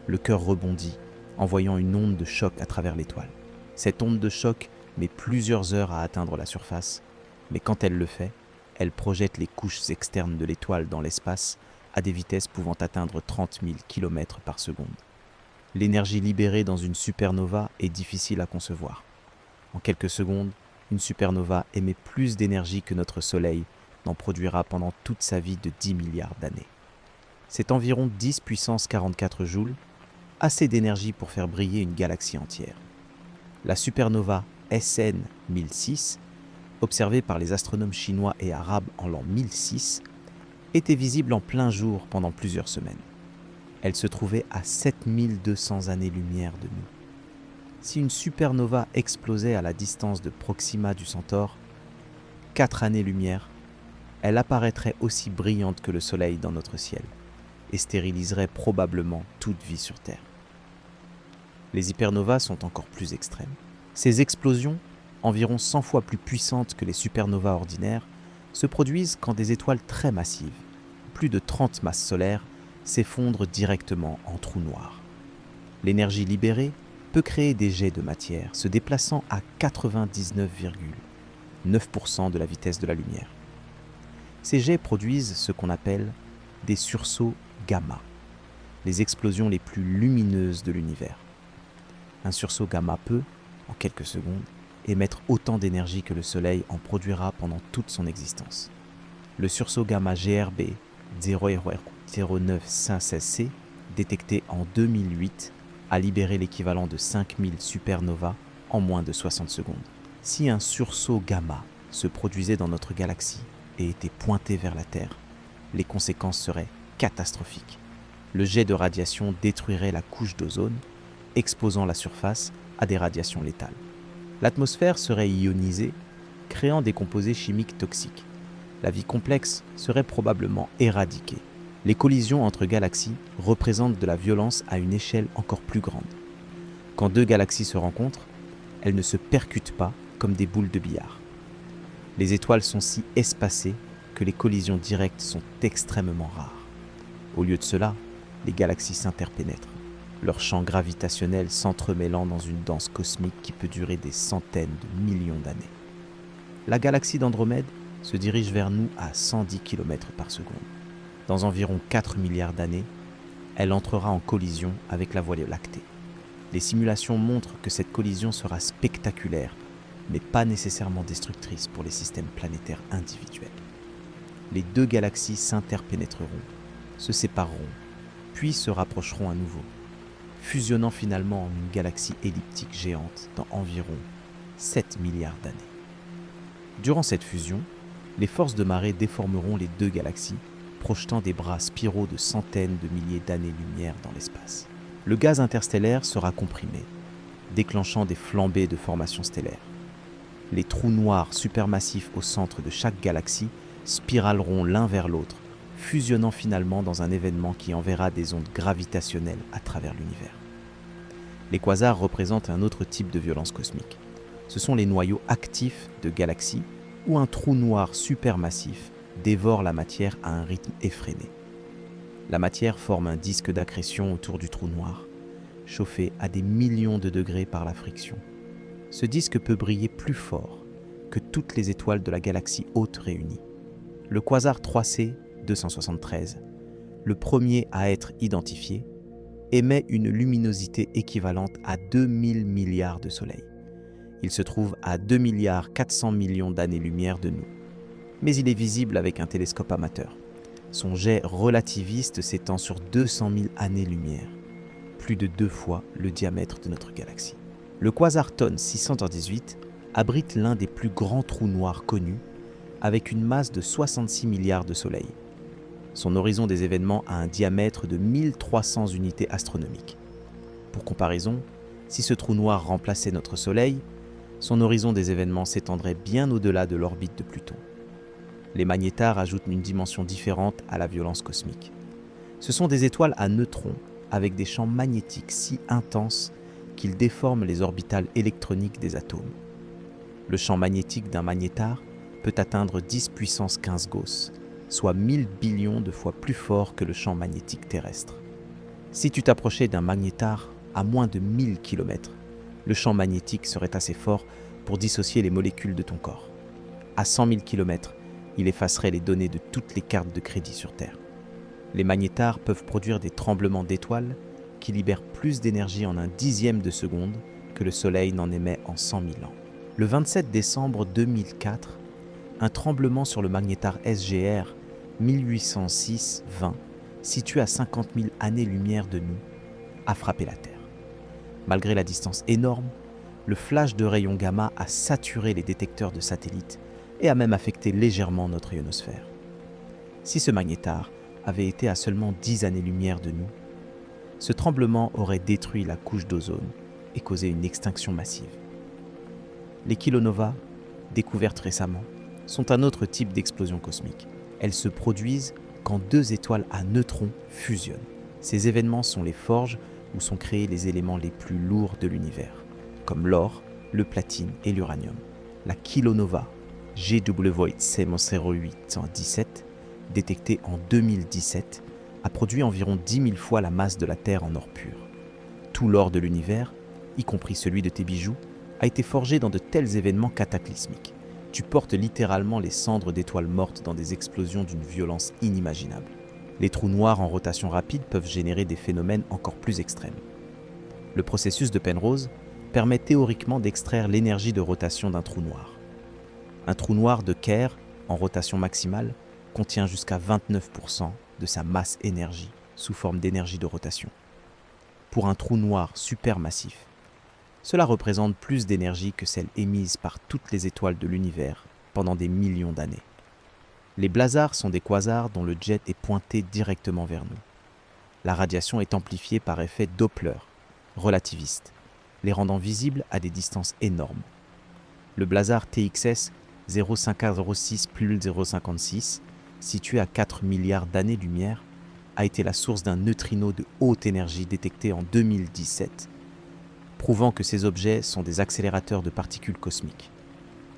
Le cœur rebondit, envoyant une onde de choc à travers l'étoile. Cette onde de choc met plusieurs heures à atteindre la surface, mais quand elle le fait, elle projette les couches externes de l'étoile dans l'espace à des vitesses pouvant atteindre 30 000 km par seconde. L'énergie libérée dans une supernova est difficile à concevoir. En quelques secondes, une supernova émet plus d'énergie que notre Soleil n'en produira pendant toute sa vie de 10 milliards d'années. C'est environ 10 puissance 44 joules, assez d'énergie pour faire briller une galaxie entière. La supernova SN 1006, observée par les astronomes chinois et arabes en l'an 1006, était visible en plein jour pendant plusieurs semaines. Elle se trouvait à 7200 années-lumière de nous. Si une supernova explosait à la distance de Proxima du Centaure, 4 années-lumière, elle apparaîtrait aussi brillante que le Soleil dans notre ciel et stériliserait probablement toute vie sur Terre. Les hypernovas sont encore plus extrêmes. Ces explosions, environ 100 fois plus puissantes que les supernovas ordinaires, se produisent quand des étoiles très massives, plus de 30 masses solaires, s'effondrent directement en trous noirs. L'énergie libérée peut créer des jets de matière se déplaçant à 99,9% de la vitesse de la lumière. Ces jets produisent ce qu'on appelle des sursauts gamma, les explosions les plus lumineuses de l'univers. Un sursaut gamma peut, en quelques secondes, émettre autant d'énergie que le Soleil en produira pendant toute son existence. Le sursaut gamma GRB 0,09516C, détecté en 2008, a libéré l'équivalent de 5000 supernovas en moins de 60 secondes. Si un sursaut gamma se produisait dans notre galaxie et était pointé vers la Terre, les conséquences seraient catastrophiques. Le jet de radiation détruirait la couche d'ozone, exposant la surface à des radiations létales. L'atmosphère serait ionisée, créant des composés chimiques toxiques. La vie complexe serait probablement éradiquée. Les collisions entre galaxies représentent de la violence à une échelle encore plus grande. Quand deux galaxies se rencontrent, elles ne se percutent pas comme des boules de billard. Les étoiles sont si espacées que les collisions directes sont extrêmement rares. Au lieu de cela, les galaxies s'interpénètrent, leur champ gravitationnel s'entremêlant dans une danse cosmique qui peut durer des centaines de millions d'années. La galaxie d'Andromède se dirige vers nous à 110 km par seconde. Dans environ 4 milliards d'années, elle entrera en collision avec la Voie lactée. Les simulations montrent que cette collision sera spectaculaire, mais pas nécessairement destructrice pour les systèmes planétaires individuels. Les deux galaxies s'interpénétreront, se sépareront, puis se rapprocheront à nouveau, fusionnant finalement en une galaxie elliptique géante dans environ 7 milliards d'années. Durant cette fusion, les forces de marée déformeront les deux galaxies, projetant des bras spiraux de centaines de milliers d'années-lumière dans l'espace. Le gaz interstellaire sera comprimé, déclenchant des flambées de formation stellaire. Les trous noirs supermassifs au centre de chaque galaxie spiraleront l'un vers l'autre, fusionnant finalement dans un événement qui enverra des ondes gravitationnelles à travers l'univers. Les quasars représentent un autre type de violence cosmique. Ce sont les noyaux actifs de galaxies où un trou noir supermassif dévore la matière à un rythme effréné. La matière forme un disque d'accrétion autour du trou noir, chauffé à des millions de degrés par la friction. Ce disque peut briller plus fort que toutes les étoiles de la galaxie haute réunies. Le quasar 3C 273, le premier à être identifié, émet une luminosité équivalente à 2000 milliards de soleils. Il se trouve à 2 milliards 400 millions d'années-lumière de nous. Mais il est visible avec un télescope amateur. Son jet relativiste s'étend sur 200 000 années-lumière, plus de 2 fois le diamètre de notre galaxie. Le quasar TON 618 abrite l'un des plus grands trous noirs connus, avec une masse de 66 milliards de soleils. Son horizon des événements a un diamètre de 1300 unités astronomiques. Pour comparaison, si ce trou noir remplaçait notre Soleil, son horizon des événements s'étendrait bien au-delà de l'orbite de Pluton. Les magnétars ajoutent une dimension différente à la violence cosmique. Ce sont des étoiles à neutrons avec des champs magnétiques si intenses qu'ils déforment les orbitales électroniques des atomes. Le champ magnétique d'un magnétar peut atteindre 10 puissance 15 Gauss, soit 1000 billions de fois plus fort que le champ magnétique terrestre. Si tu t'approchais d'un magnétar à moins de 1000 km, le champ magnétique serait assez fort pour dissocier les molécules de ton corps. À 100 000 km, il effacerait les données de toutes les cartes de crédit sur Terre. Les magnétars peuvent produire des tremblements d'étoiles qui libèrent plus d'énergie en un dixième de seconde que le Soleil n'en émet en 100 000 ans. Le 27 décembre 2004, un tremblement sur le magnétar SGR 1806-20, situé à 50 000 années-lumière de nous, a frappé la Terre. Malgré la distance énorme, le flash de rayons gamma a saturé les détecteurs de satellites et a même affecté légèrement notre ionosphère. Si ce magnétar avait été à seulement 10 années-lumière de nous, ce tremblement aurait détruit la couche d'ozone et causé une extinction massive. Les kilonovas, découvertes récemment, sont un autre type d'explosion cosmique. Elles se produisent quand deux étoiles à neutrons fusionnent. Ces événements sont les forges où sont créés les éléments les plus lourds de l'univers, comme l'or, le platine et l'uranium. La kilonova GW8C-0817, détectée en 2017, a produit environ 10 000 fois la masse de la Terre en or pur. Tout l'or de l'univers, y compris celui de tes bijoux, a été forgé dans de tels événements cataclysmiques. Tu portes littéralement les cendres d'étoiles mortes dans des explosions d'une violence inimaginable. Les trous noirs en rotation rapide peuvent générer des phénomènes encore plus extrêmes. Le processus de Penrose permet théoriquement d'extraire l'énergie de rotation d'un trou noir. Un trou noir de Kerr, en rotation maximale, contient jusqu'à 29% de sa masse énergie sous forme d'énergie de rotation. Pour un trou noir supermassif, cela représente plus d'énergie que celle émise par toutes les étoiles de l'univers pendant des millions d'années. Les blazars sont des quasars dont le jet est pointé directement vers nous. La radiation est amplifiée par effet Doppler, relativiste, les rendant visibles à des distances énormes. Le blazar TXS 05406+056, situé à 4 milliards d'années-lumière, a été la source d'un neutrino de haute énergie détecté en 2017, prouvant que ces objets sont des accélérateurs de particules cosmiques.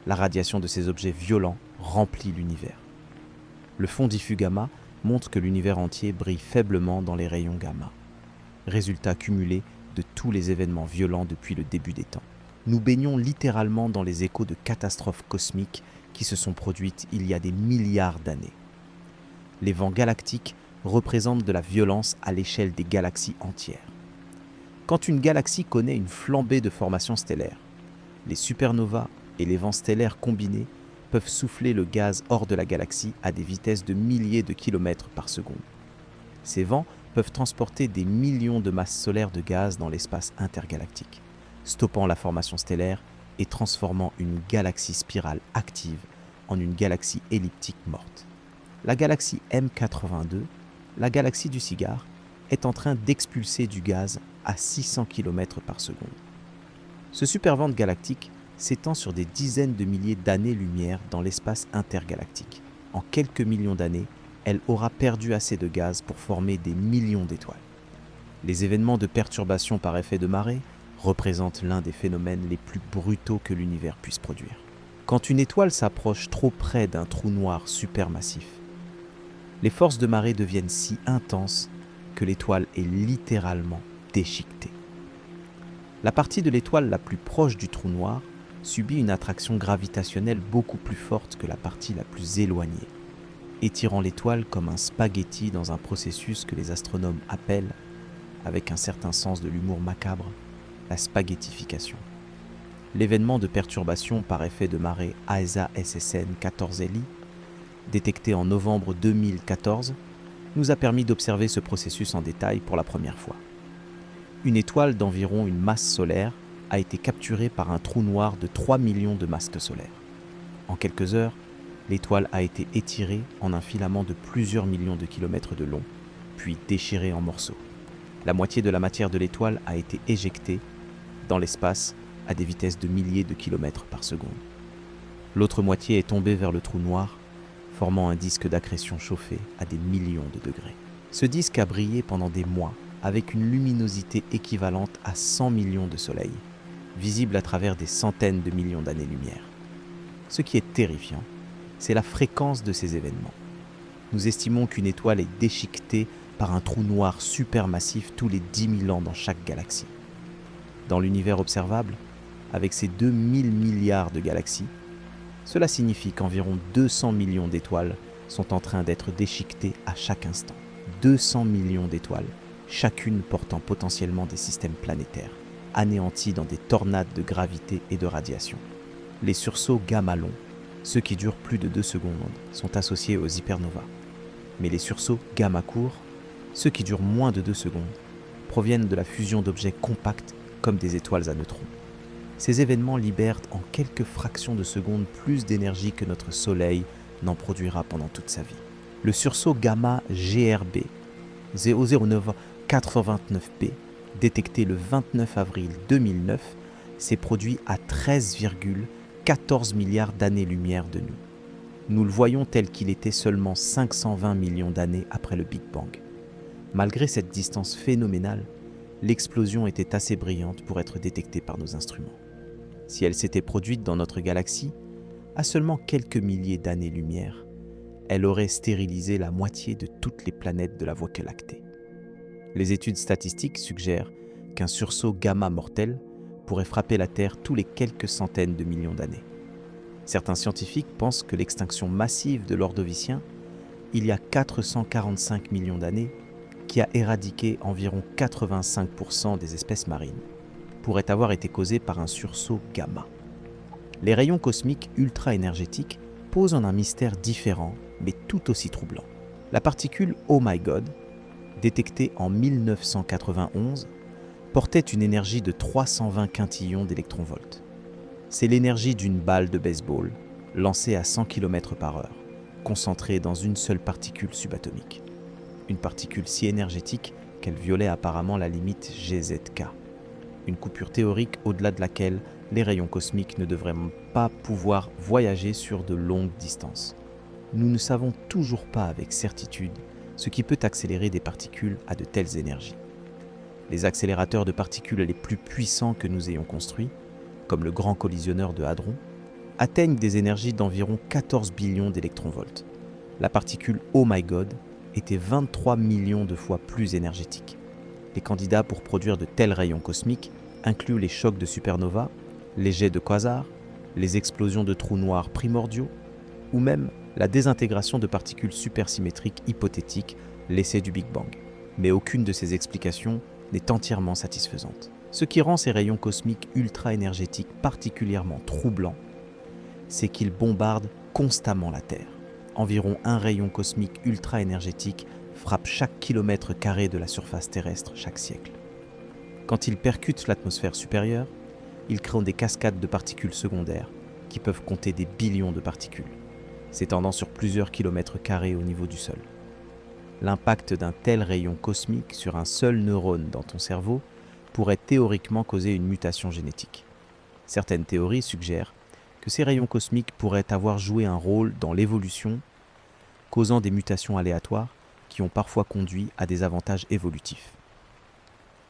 La radiation de ces objets violents remplit l'univers. Le fond diffus gamma montre que l'univers entier brille faiblement dans les rayons gamma, résultat cumulé de tous les événements violents depuis le début des temps. Nous baignons littéralement dans les échos de catastrophes cosmiques qui se sont produites il y a des milliards d'années. Les vents galactiques représentent de la violence à l'échelle des galaxies entières. Quand une galaxie connaît une flambée de formation stellaire, les supernovas et les vents stellaires combinés peuvent souffler le gaz hors de la galaxie à des vitesses de milliers de kilomètres par seconde. Ces vents peuvent transporter des millions de masses solaires de gaz dans l'espace intergalactique, stoppant la formation stellaire et transformant une galaxie spirale active en une galaxie elliptique morte. La galaxie M82, la galaxie du cigare, est en train d'expulser du gaz à 600 km par seconde. Ce supervent galactique s'étend sur des dizaines de milliers d'années-lumière dans l'espace intergalactique. En quelques millions d'années, elle aura perdu assez de gaz pour former des millions d'étoiles. Les événements de perturbation par effet de marée représentent l'un des phénomènes les plus brutaux que l'univers puisse produire. Quand une étoile s'approche trop près d'un trou noir supermassif, les forces de marée deviennent si intenses que l'étoile est littéralement déchiquetée. La partie de l'étoile la plus proche du trou noir subit une attraction gravitationnelle beaucoup plus forte que la partie la plus éloignée, étirant l'étoile comme un spaghetti dans un processus que les astronomes appellent, avec un certain sens de l'humour macabre, la spaghettification. L'événement de perturbation par effet de marée AESA SSN 14LI, détecté en novembre 2014, nous a permis d'observer ce processus en détail pour la première fois. Une étoile d'environ une masse solaire a été capturée par un trou noir de 3 millions de masques solaires. En quelques heures, l'étoile a été étirée en un filament de plusieurs millions de kilomètres de long, puis déchirée en morceaux. La moitié de la matière de l'étoile a été éjectée dans l'espace à des vitesses de milliers de kilomètres par seconde. L'autre moitié est tombée vers le trou noir, formant un disque d'accrétion chauffé à des millions de degrés. Ce disque a brillé pendant des mois avec une luminosité équivalente à 100 millions de soleils, visible à travers des centaines de millions d'années-lumière. Ce qui est terrifiant, c'est la fréquence de ces événements. Nous estimons qu'une étoile est déchiquetée par un trou noir supermassif tous les 10 000 ans dans chaque galaxie. Dans l'univers observable, avec ses 2000 milliards de galaxies, cela signifie qu'environ 200 millions d'étoiles sont en train d'être déchiquetées à chaque instant. 200 millions d'étoiles, chacune portant potentiellement des systèmes planétaires, anéantis dans des tornades de gravité et de radiation. Les sursauts gamma longs, ceux qui durent plus de 2 secondes, sont associés aux hypernovas. Mais les sursauts gamma courts, ceux qui durent moins de 2 secondes, proviennent de la fusion d'objets compacts comme des étoiles à neutrons. Ces événements libèrent en quelques fractions de secondes plus d'énergie que notre Soleil n'en produira pendant toute sa vie. Le sursaut gamma GRB 009-429b, détecté le 29 avril 2009, s'est produit à 13,14 milliards d'années-lumière de nous. Nous le voyons tel qu'il était seulement 520 millions d'années après le Big Bang. Malgré cette distance phénoménale, l'explosion était assez brillante pour être détectée par nos instruments. Si elle s'était produite dans notre galaxie, à seulement quelques milliers d'années-lumière, elle aurait stérilisé la moitié de toutes les planètes de la Voie lactée. Les études statistiques suggèrent qu'un sursaut gamma mortel pourrait frapper la Terre tous les quelques centaines de millions d'années. Certains scientifiques pensent que l'extinction massive de l'Ordovicien, il y a 445 millions d'années, qui a éradiqué environ 85% des espèces marines, pourrait avoir été causée par un sursaut gamma. Les rayons cosmiques ultra-énergétiques posent un mystère différent, mais tout aussi troublant. La particule Oh My God, détectée en 1991, portait une énergie de 320 quintillons d'électronvolts. C'est l'énergie d'une balle de baseball lancée à 100 km/h, concentrée dans une seule particule subatomique. Une particule si énergétique qu'elle violait apparemment la limite GZK, une coupure théorique au-delà de laquelle les rayons cosmiques ne devraient pas pouvoir voyager sur de longues distances. Nous ne savons toujours pas avec certitude ce qui peut accélérer des particules à de telles énergies. Les accélérateurs de particules les plus puissants que nous ayons construits, comme le Grand Collisionneur de Hadron, atteignent des énergies d'environ 14 billions d'électronvolts. La particule Oh My God était 23 millions de fois plus énergétique. Les candidats pour produire de tels rayons cosmiques incluent les chocs de supernovas, les jets de quasars, les explosions de trous noirs primordiaux, ou même la désintégration de particules supersymétriques hypothétiques laissées du Big Bang. Mais aucune de ces explications n'est entièrement satisfaisante. Ce qui rend ces rayons cosmiques ultra-énergétiques particulièrement troublants, c'est qu'ils bombardent constamment la Terre. Environ un rayon cosmique ultra-énergétique frappe chaque kilomètre carré de la surface terrestre chaque siècle. Quand ils percutent l'atmosphère supérieure, ils créent des cascades de particules secondaires qui peuvent compter des billions de particules, s'étendant sur plusieurs kilomètres carrés au niveau du sol. L'impact d'un tel rayon cosmique sur un seul neurone dans ton cerveau pourrait théoriquement causer une mutation génétique. Certaines théories suggèrent que ces rayons cosmiques pourraient avoir joué un rôle dans l'évolution, causant des mutations aléatoires qui ont parfois conduit à des avantages évolutifs.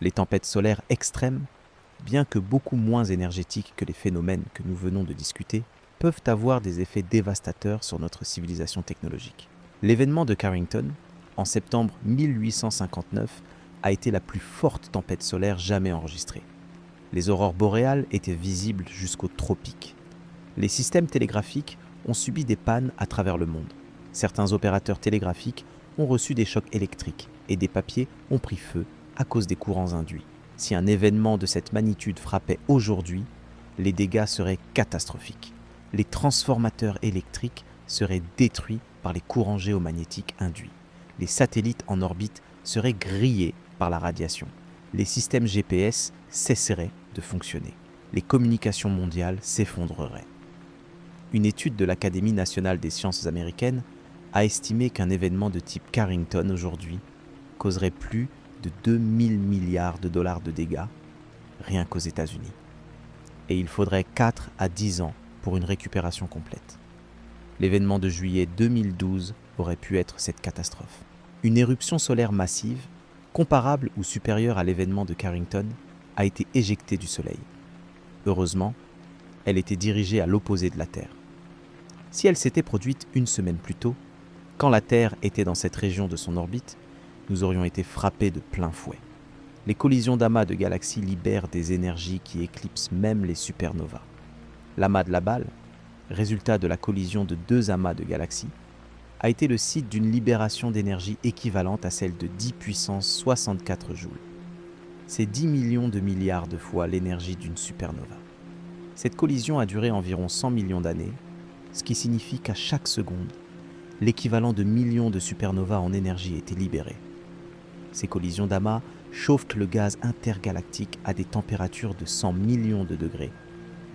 Les tempêtes solaires extrêmes, bien que beaucoup moins énergétiques que les phénomènes que nous venons de discuter, peuvent avoir des effets dévastateurs sur notre civilisation technologique. L'événement de Carrington, en septembre 1859, a été la plus forte tempête solaire jamais enregistrée. Les aurores boréales étaient visibles jusqu'aux tropiques. Les systèmes télégraphiques ont subi des pannes à travers le monde. Certains opérateurs télégraphiques ont reçu des chocs électriques et des papiers ont pris feu à cause des courants induits. Si un événement de cette magnitude frappait aujourd'hui, les dégâts seraient catastrophiques. Les transformateurs électriques seraient détruits par les courants géomagnétiques induits. Les satellites en orbite seraient grillés par la radiation. Les systèmes GPS cesseraient de fonctionner. Les communications mondiales s'effondreraient. Une étude de l'Académie nationale des sciences américaines a estimé qu'un événement de type Carrington aujourd'hui causerait plus de 2000 milliards de dollars de dégâts, rien qu'aux États-Unis. Et il faudrait 4 à 10 ans pour une récupération complète. L'événement de juillet 2012 aurait pu être cette catastrophe. Une éruption solaire massive, comparable ou supérieure à l'événement de Carrington, a été éjectée du Soleil. Heureusement, elle était dirigée à l'opposé de la Terre. Si elle s'était produite une semaine plus tôt, quand la Terre était dans cette région de son orbite, nous aurions été frappés de plein fouet. Les collisions d'amas de galaxies libèrent des énergies qui éclipsent même les supernovas. L'amas de la balle, résultat de la collision de 2 amas de galaxies, a été le site d'une libération d'énergie équivalente à celle de 10 puissance 64 joules. C'est 10 millions de milliards de fois l'énergie d'une supernova. Cette collision a duré environ 100 millions d'années, ce qui signifie qu'à chaque seconde, l'équivalent de millions de supernovas en énergie était libéré. Ces collisions d'amas chauffent le gaz intergalactique à des températures de 100 millions de degrés,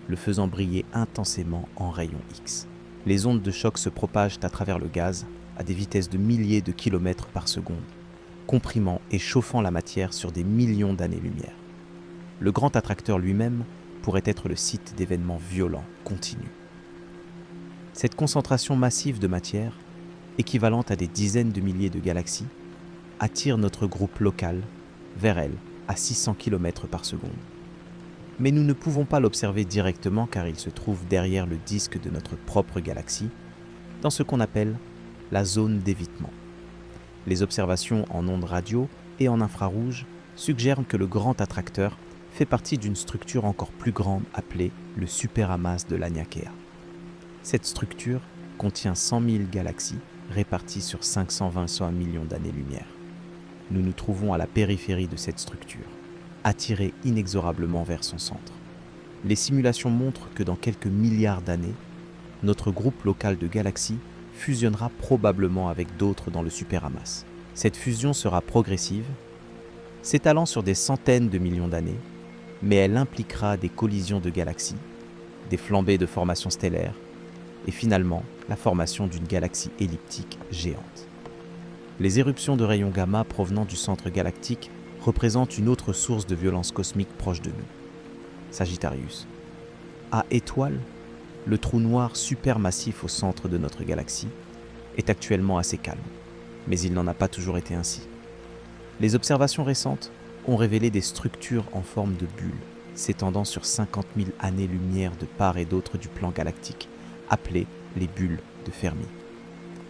le faisant briller intensément en rayons X. Les ondes de choc se propagent à travers le gaz à des vitesses de milliers de kilomètres par seconde, comprimant et chauffant la matière sur des millions d'années-lumière. Le grand attracteur lui-même pourrait être le site d'événements violents continus. Cette concentration massive de matière, équivalente à des dizaines de milliers de galaxies, attire notre groupe local vers elle à 600 km par seconde. Mais nous ne pouvons pas l'observer directement car il se trouve derrière le disque de notre propre galaxie, dans ce qu'on appelle la zone d'évitement. Les observations en ondes radio et en infrarouge suggèrent que le grand attracteur fait partie d'une structure encore plus grande appelée le superamas de Laniakea. Cette structure contient 100 000 galaxies réparties sur 525 millions d'années-lumière. Nous nous trouvons à la périphérie de cette structure, attirés inexorablement vers son centre. Les simulations montrent que dans quelques milliards d'années, notre groupe local de galaxies fusionnera probablement avec d'autres dans le superamas. Cette fusion sera progressive, s'étalant sur des centaines de millions d'années, mais elle impliquera des collisions de galaxies, des flambées de formations stellaires, et finalement la formation d'une galaxie elliptique géante. Les éruptions de rayons gamma provenant du centre galactique représentent une autre source de violence cosmique proche de nous, Sagittarius. À étoile, le trou noir supermassif au centre de notre galaxie est actuellement assez calme, mais il n'en a pas toujours été ainsi. Les observations récentes ont révélé des structures en forme de bulles s'étendant sur 50 000 années-lumière de part et d'autre du plan galactique, appelées les bulles de Fermi.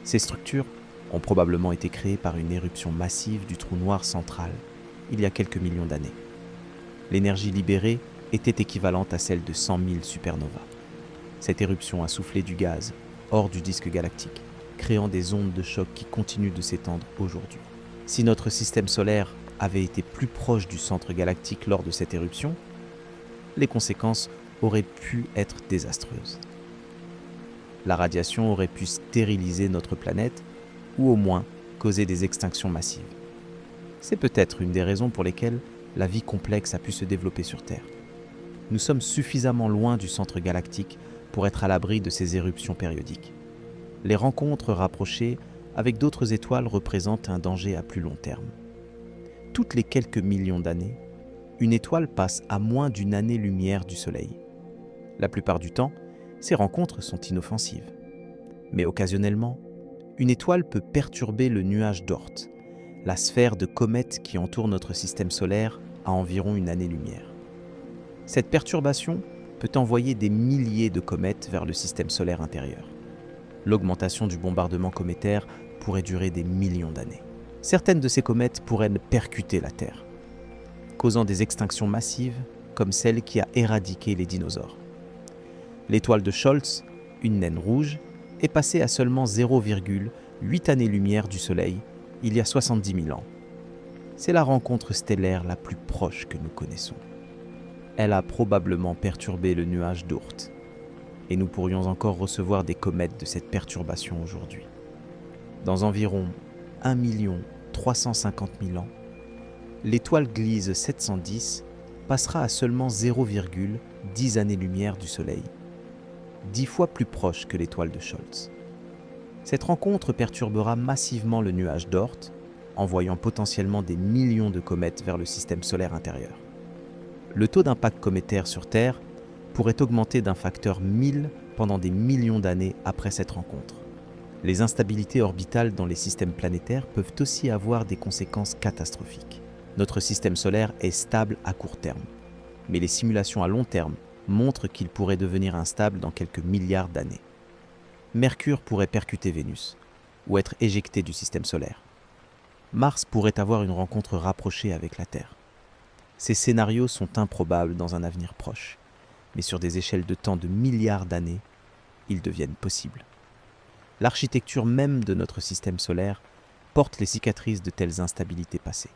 Ces structures ont probablement été créées par une éruption massive du trou noir central il y a quelques millions d'années. L'énergie libérée était équivalente à celle de 100 000 supernovas. Cette éruption a soufflé du gaz hors du disque galactique, créant des ondes de choc qui continuent de s'étendre aujourd'hui. Si notre système solaire avait été plus proche du centre galactique lors de cette éruption, les conséquences auraient pu être désastreuses. La radiation aurait pu stériliser notre planète ou au moins causer des extinctions massives. C'est peut-être une des raisons pour lesquelles la vie complexe a pu se développer sur Terre. Nous sommes suffisamment loin du centre galactique pour être à l'abri de ces éruptions périodiques. Les rencontres rapprochées avec d'autres étoiles représentent un danger à plus long terme. Toutes les quelques millions d'années, une étoile passe à moins d'une année-lumière du Soleil. La plupart du temps, ces rencontres sont inoffensives. Mais occasionnellement, une étoile peut perturber le nuage d'Oort, la sphère de comètes qui entoure notre système solaire à environ une année-lumière. Cette perturbation peut envoyer des milliers de comètes vers le système solaire intérieur. L'augmentation du bombardement cométaire pourrait durer des millions d'années. Certaines de ces comètes pourraient percuter la Terre, causant des extinctions massives comme celle qui a éradiqué les dinosaures. L'étoile de Scholz, une naine rouge, est passée à seulement 0,8 années-lumière du Soleil il y a 70 000 ans. C'est la rencontre stellaire la plus proche que nous connaissons. Elle a probablement perturbé le nuage d'Oort, et nous pourrions encore recevoir des comètes de cette perturbation aujourd'hui. Dans environ 1 350 000 ans, l'étoile Gliese 710 passera à seulement 0,10 années-lumière du Soleil, 10 fois plus proche que l'étoile de Scholz. Cette rencontre perturbera massivement le nuage d'Oort, envoyant potentiellement des millions de comètes vers le système solaire intérieur. Le taux d'impact cométaire sur Terre pourrait augmenter d'un facteur 1000 pendant des millions d'années après cette rencontre. Les instabilités orbitales dans les systèmes planétaires peuvent aussi avoir des conséquences catastrophiques. Notre système solaire est stable à court terme, mais les simulations à long terme montrent qu'il pourrait devenir instable dans quelques milliards d'années. Mercure pourrait percuter Vénus, ou être éjecté du système solaire. Mars pourrait avoir une rencontre rapprochée avec la Terre. Ces scénarios sont improbables dans un avenir proche, mais sur des échelles de temps de milliards d'années, ils deviennent possibles. L'architecture même de notre système solaire porte les cicatrices de telles instabilités passées.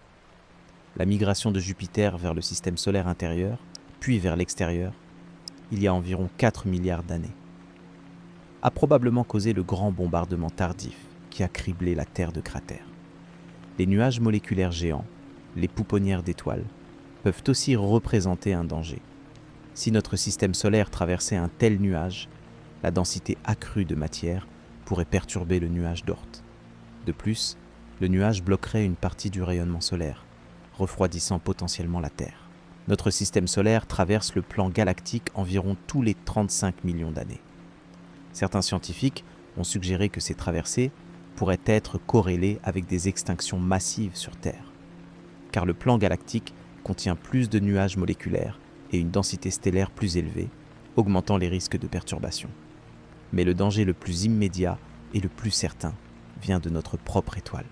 La migration de Jupiter vers le système solaire intérieur, puis vers l'extérieur, il y a environ 4 milliards d'années, a probablement causé le grand bombardement tardif qui a criblé la Terre de cratères. Les nuages moléculaires géants, les pouponnières d'étoiles, peuvent aussi représenter un danger. Si notre système solaire traversait un tel nuage, la densité accrue de matière pourrait perturber le nuage d'Oort. De plus, le nuage bloquerait une partie du rayonnement solaire, refroidissant potentiellement la Terre. Notre système solaire traverse le plan galactique environ tous les 35 millions d'années. Certains scientifiques ont suggéré que ces traversées pourraient être corrélées avec des extinctions massives sur Terre, car le plan galactique contient plus de nuages moléculaires et une densité stellaire plus élevée, augmentant les risques de perturbations. Mais le danger le plus immédiat et le plus certain vient de notre propre étoile.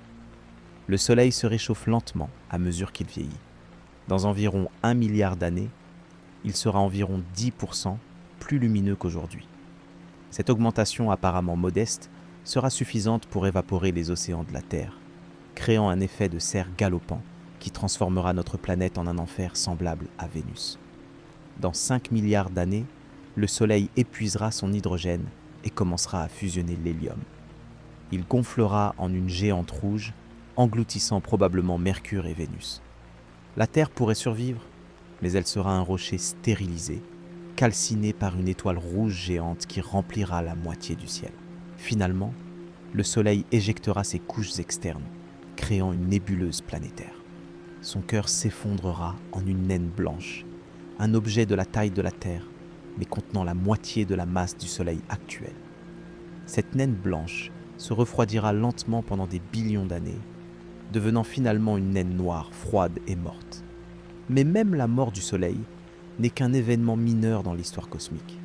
Le Soleil se réchauffe lentement à mesure qu'il vieillit. Dans environ 1 milliard d'années, il sera environ 10% plus lumineux qu'aujourd'hui. Cette augmentation apparemment modeste sera suffisante pour évaporer les océans de la Terre, créant un effet de serre galopant qui transformera notre planète en un enfer semblable à Vénus. Dans 5 milliards d'années, le Soleil épuisera son hydrogène et commencera à fusionner l'hélium. Il gonflera en une géante rouge, engloutissant probablement Mercure et Vénus. La Terre pourrait survivre, mais elle sera un rocher stérilisé, calciné par une étoile rouge géante qui remplira la moitié du ciel. Finalement, le Soleil éjectera ses couches externes, créant une nébuleuse planétaire. Son cœur s'effondrera en une naine blanche, un objet de la taille de la Terre, mais contenant la moitié de la masse du Soleil actuel. Cette naine blanche se refroidira lentement pendant des billions d'années, devenant finalement une naine noire, froide et morte. Mais même la mort du Soleil n'est qu'un événement mineur dans l'histoire cosmique.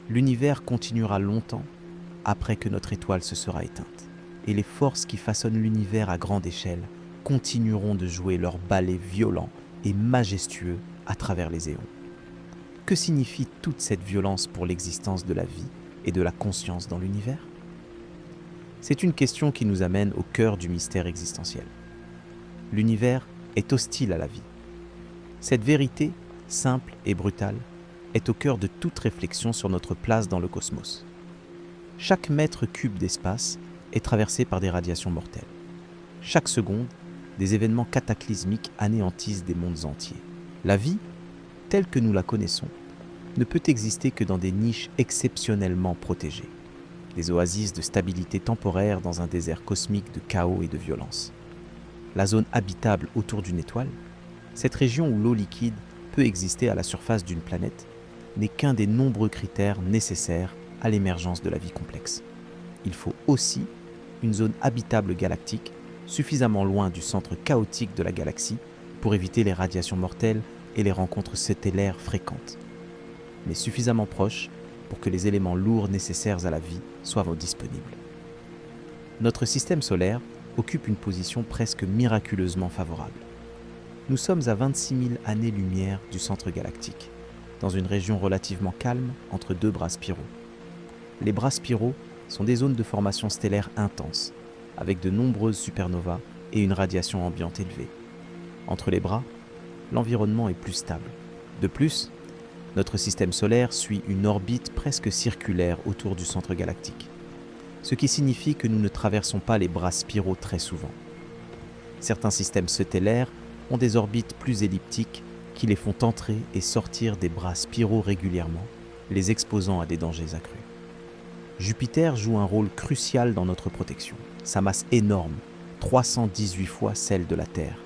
L'univers continuera longtemps après que notre étoile se sera éteinte, et les forces qui façonnent l'univers à grande échelle continueront de jouer leur ballet violent et majestueux à travers les éons. Que signifie toute cette violence pour l'existence de la vie et de la conscience dans l'univers ? C'est une question qui nous amène au cœur du mystère existentiel. L'univers est hostile à la vie. Cette vérité, simple et brutale, est au cœur de toute réflexion sur notre place dans le cosmos. Chaque mètre cube d'espace est traversé par des radiations mortelles. Chaque seconde, des événements cataclysmiques anéantissent des mondes entiers. La vie, telle que nous la connaissons, ne peut exister que dans des niches exceptionnellement protégées, des oasis de stabilité temporaire dans un désert cosmique de chaos et de violence. La zone habitable autour d'une étoile, cette région où l'eau liquide peut exister à la surface d'une planète, n'est qu'un des nombreux critères nécessaires à l'émergence de la vie complexe. Il faut aussi une zone habitable galactique suffisamment loin du centre chaotique de la galaxie pour éviter les radiations mortelles et les rencontres stellaires fréquentes, mais suffisamment proche pour que les éléments lourds nécessaires à la vie soient disponibles. Notre système solaire occupe une position presque miraculeusement favorable. Nous sommes à 26 000 années-lumière du centre galactique, dans une région relativement calme entre deux bras spiraux. Les bras spiraux sont des zones de formation stellaire intense, avec de nombreuses supernovas et une radiation ambiante élevée. Entre les bras, l'environnement est plus stable. De plus, notre système solaire suit une orbite presque circulaire autour du centre galactique, ce qui signifie que nous ne traversons pas les bras spiraux très souvent. Certains systèmes stellaires ont des orbites plus elliptiques qui les font entrer et sortir des bras spiraux régulièrement, les exposant à des dangers accrus. Jupiter joue un rôle crucial dans notre protection. Sa masse énorme, 318 fois celle de la Terre,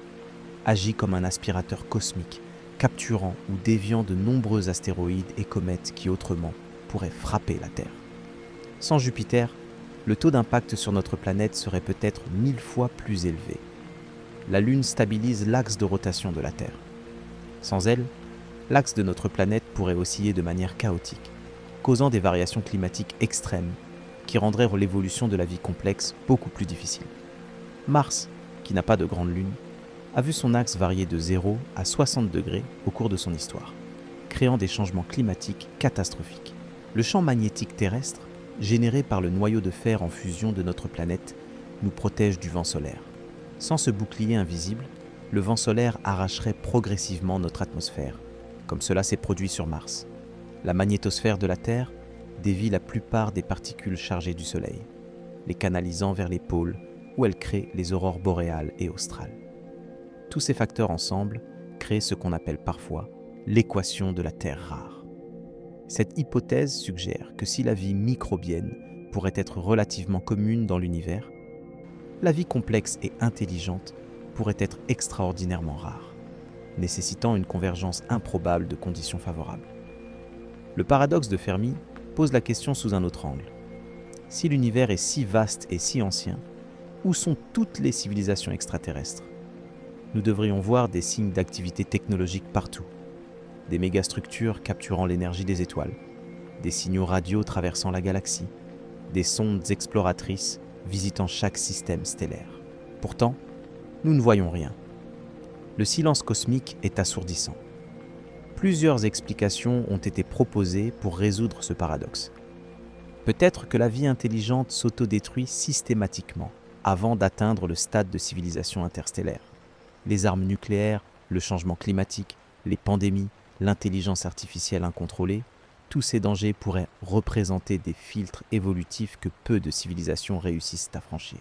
agit comme un aspirateur cosmique, capturant ou déviant de nombreux astéroïdes et comètes qui autrement pourraient frapper la Terre. Sans Jupiter, le taux d'impact sur notre planète serait peut-être 1000 fois plus élevé. La Lune stabilise l'axe de rotation de la Terre. Sans elle, l'axe de notre planète pourrait osciller de manière chaotique, causant des variations climatiques extrêmes qui rendraient l'évolution de la vie complexe beaucoup plus difficile. Mars, qui n'a pas de grande lune, a vu son axe varier de 0 à 60 degrés au cours de son histoire, créant des changements climatiques catastrophiques. Le champ magnétique terrestre, généré par le noyau de fer en fusion de notre planète, nous protège du vent solaire. Sans ce bouclier invisible, le vent solaire arracherait progressivement notre atmosphère, comme cela s'est produit sur Mars. La magnétosphère de la Terre dévie la plupart des particules chargées du Soleil, les canalisant vers les pôles où elles créent les aurores boréales et australes. Tous ces facteurs ensemble créent ce qu'on appelle parfois l'équation de la Terre rare. Cette hypothèse suggère que si la vie microbienne pourrait être relativement commune dans l'univers, la vie complexe et intelligente pourrait être extraordinairement rare, nécessitant une convergence improbable de conditions favorables. Le paradoxe de Fermi pose la question sous un autre angle. Si l'univers est si vaste et si ancien, où sont toutes les civilisations extraterrestres? Nous devrions voir des signes d'activité technologique partout, des mégastructures capturant l'énergie des étoiles, des signaux radio traversant la galaxie, des sondes exploratrices visitant chaque système stellaire. Pourtant, nous ne voyons rien. Le silence cosmique est assourdissant. Plusieurs explications ont été proposées pour résoudre ce paradoxe. Peut-être que la vie intelligente s'autodétruit systématiquement avant d'atteindre le stade de civilisation interstellaire. Les armes nucléaires, le changement climatique, les pandémies, l'intelligence artificielle incontrôlée, tous ces dangers pourraient représenter des filtres évolutifs que peu de civilisations réussissent à franchir.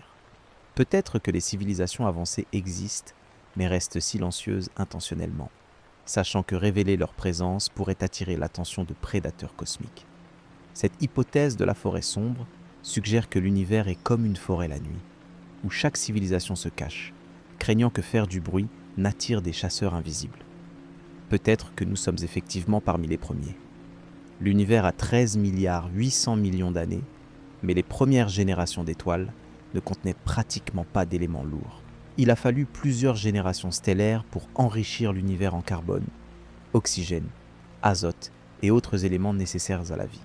Peut-être que les civilisations avancées existent, mais restent silencieuses intentionnellement, sachant que révéler leur présence pourrait attirer l'attention de prédateurs cosmiques. Cette hypothèse de la forêt sombre suggère que l'univers est comme une forêt la nuit, où chaque civilisation se cache, craignant que faire du bruit n'attire des chasseurs invisibles. Peut-être que nous sommes effectivement parmi les premiers. L'univers a 13 milliards 800 millions d'années, mais les premières générations d'étoiles ne contenaient pratiquement pas d'éléments lourds. Il a fallu plusieurs générations stellaires pour enrichir l'univers en carbone, oxygène, azote et autres éléments nécessaires à la vie.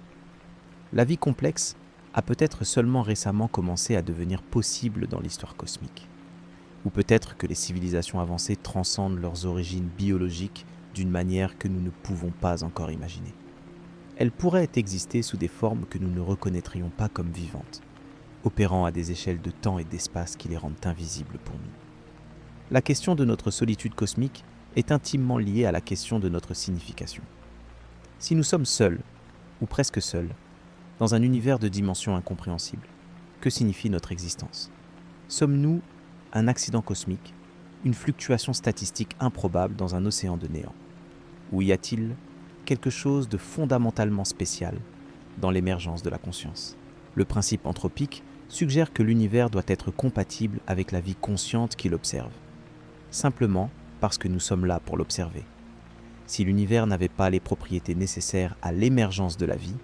La vie complexe a peut-être seulement récemment commencé à devenir possible dans l'histoire cosmique. Ou peut-être que les civilisations avancées transcendent leurs origines biologiques d'une manière que nous ne pouvons pas encore imaginer. Elles pourraient exister sous des formes que nous ne reconnaîtrions pas comme vivantes, opérant à des échelles de temps et d'espace qui les rendent invisibles pour nous. La question de notre solitude cosmique est intimement liée à la question de notre signification. Si nous sommes seuls, ou presque seuls, dans un univers de dimensions incompréhensibles, que signifie notre existence? Sommes-nous un accident cosmique, une fluctuation statistique improbable dans un océan de néant? Ou y a-t-il quelque chose de fondamentalement spécial dans l'émergence de la conscience? Le principe anthropique suggère que l'univers doit être compatible avec la vie consciente qui l'observe, simplement parce que nous sommes là pour l'observer. Si l'univers n'avait pas les propriétés nécessaires à l'émergence de la vie,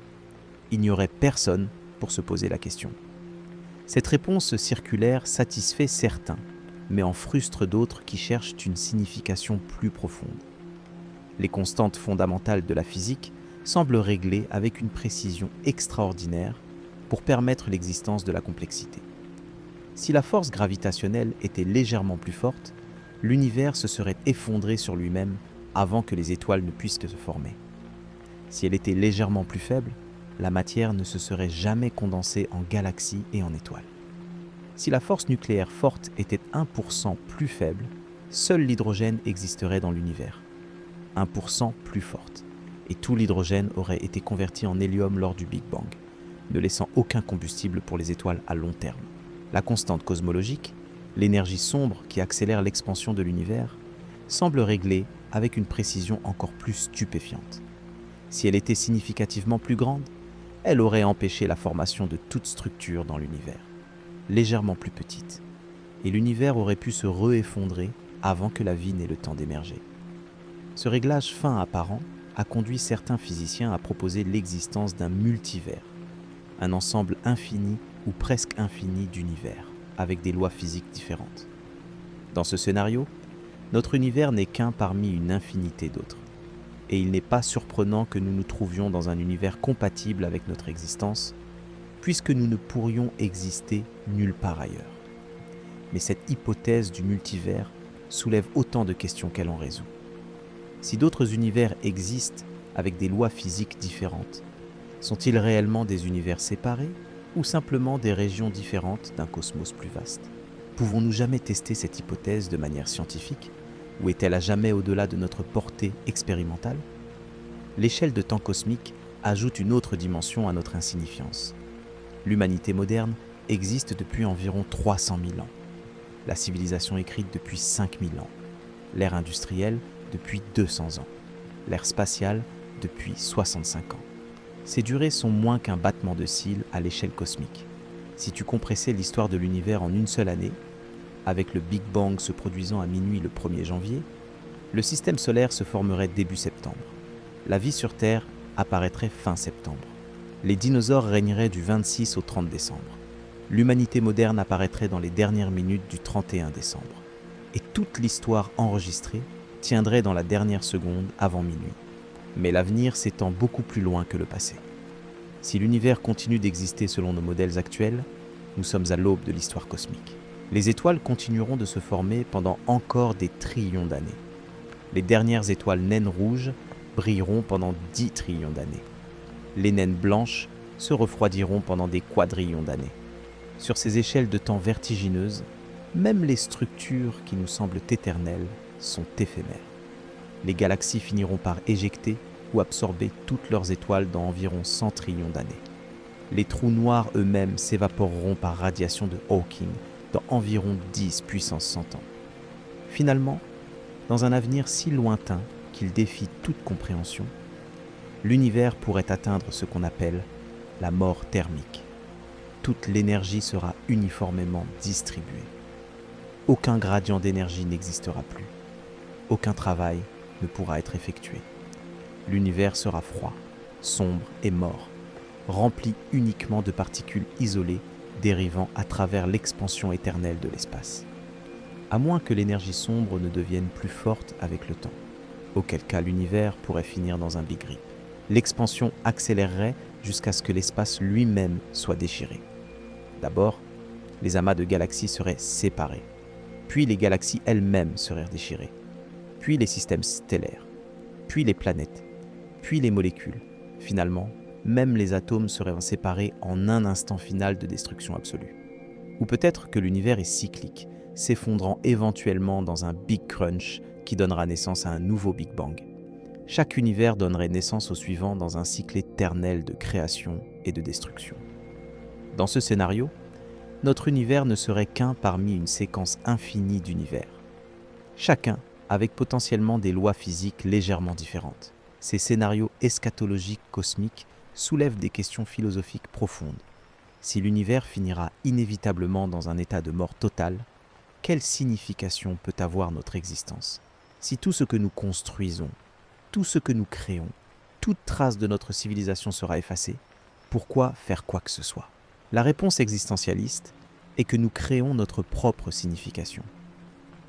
il n'y aurait personne pour se poser la question. Cette réponse circulaire satisfait certains, mais en frustre d'autres qui cherchent une signification plus profonde. Les constantes fondamentales de la physique semblent réglées avec une précision extraordinaire pour permettre l'existence de la complexité. Si la force gravitationnelle était légèrement plus forte, l'univers se serait effondré sur lui-même avant que les étoiles ne puissent se former. Si elle était légèrement plus faible, la matière ne se serait jamais condensée en galaxies et en étoiles. Si la force nucléaire forte était 1% plus faible, seul l'hydrogène existerait dans l'univers. 1% plus forte, et tout l'hydrogène aurait été converti en hélium lors du Big Bang, ne laissant aucun combustible pour les étoiles à long terme. La constante cosmologique, l'énergie sombre qui accélère l'expansion de l'univers, semble réglée avec une précision encore plus stupéfiante. Si elle était significativement plus grande, elle aurait empêché la formation de toute structure dans l'univers, légèrement plus petite, et l'univers aurait pu se re-effondrer avant que la vie n'ait le temps d'émerger. Ce réglage fin apparent a conduit certains physiciens à proposer l'existence d'un multivers, un ensemble infini ou presque infini d'univers, avec des lois physiques différentes. Dans ce scénario, notre univers n'est qu'un parmi une infinité d'autres. Et il n'est pas surprenant que nous nous trouvions dans un univers compatible avec notre existence, puisque nous ne pourrions exister nulle part ailleurs. Mais cette hypothèse du multivers soulève autant de questions qu'elle en résout. Si d'autres univers existent avec des lois physiques différentes, sont-ils réellement des univers séparés ou simplement des régions différentes d'un cosmos plus vaste? Pouvons-nous jamais tester cette hypothèse de manière scientifique? Ou est-elle à jamais au-delà de notre portée expérimentale? L'échelle de temps cosmique ajoute une autre dimension à notre insignifiance. L'humanité moderne existe depuis environ 300 000 ans. La civilisation écrite depuis 5 000 ans. L'ère industrielle depuis 200 ans. L'ère spatiale depuis 65 ans. Ces durées sont moins qu'un battement de cils à l'échelle cosmique. Si tu compressais l'histoire de l'univers en une seule année, avec le Big Bang se produisant à minuit le 1er janvier, le système solaire se formerait début septembre. La vie sur Terre apparaîtrait fin septembre. Les dinosaures régneraient du 26 au 30 décembre. L'humanité moderne apparaîtrait dans les dernières minutes du 31 décembre. Et toute l'histoire enregistrée tiendrait dans la dernière seconde avant minuit. Mais l'avenir s'étend beaucoup plus loin que le passé. Si l'univers continue d'exister selon nos modèles actuels, nous sommes à l'aube de l'histoire cosmique. Les étoiles continueront de se former pendant encore des trillions d'années. Les dernières étoiles naines rouges brilleront pendant 10 trillions d'années. Les naines blanches se refroidiront pendant des quadrillions d'années. Sur ces échelles de temps vertigineuses, même les structures qui nous semblent éternelles sont éphémères. Les galaxies finiront par éjecter ou absorber toutes leurs étoiles dans environ 100 trillions d'années. Les trous noirs eux-mêmes s'évaporeront par radiation de Hawking dans environ 10 puissance 100 ans. Finalement, dans un avenir si lointain qu'il défie toute compréhension, l'univers pourrait atteindre ce qu'on appelle la mort thermique. Toute l'énergie sera uniformément distribuée. Aucun gradient d'énergie n'existera plus. Aucun travail ne pourra être effectué. L'univers sera froid, sombre et mort, rempli uniquement de particules isolées dérivant à travers l'expansion éternelle de l'espace. À moins que l'énergie sombre ne devienne plus forte avec le temps, auquel cas l'univers pourrait finir dans un Big Rip. L'expansion accélérerait jusqu'à ce que l'espace lui-même soit déchiré. D'abord, les amas de galaxies seraient séparés, puis les galaxies elles-mêmes seraient déchirées, puis les systèmes stellaires, puis les planètes, puis les molécules. Finalement, même les atomes seraient séparés en un instant final de destruction absolue. Ou peut-être que l'univers est cyclique, s'effondrant éventuellement dans un Big Crunch qui donnera naissance à un nouveau Big Bang. Chaque univers donnerait naissance au suivant dans un cycle éternel de création et de destruction. Dans ce scénario, notre univers ne serait qu'un parmi une séquence infinie d'univers. Chacun avec potentiellement des lois physiques légèrement différentes. Ces scénarios eschatologiques cosmiques soulèvent des questions philosophiques profondes. Si l'univers finira inévitablement dans un état de mort totale, quelle signification peut avoir notre existence? Si tout ce que nous construisons, tout ce que nous créons, toute trace de notre civilisation sera effacée, pourquoi faire quoi que ce soit? La réponse existentialiste est que nous créons notre propre signification.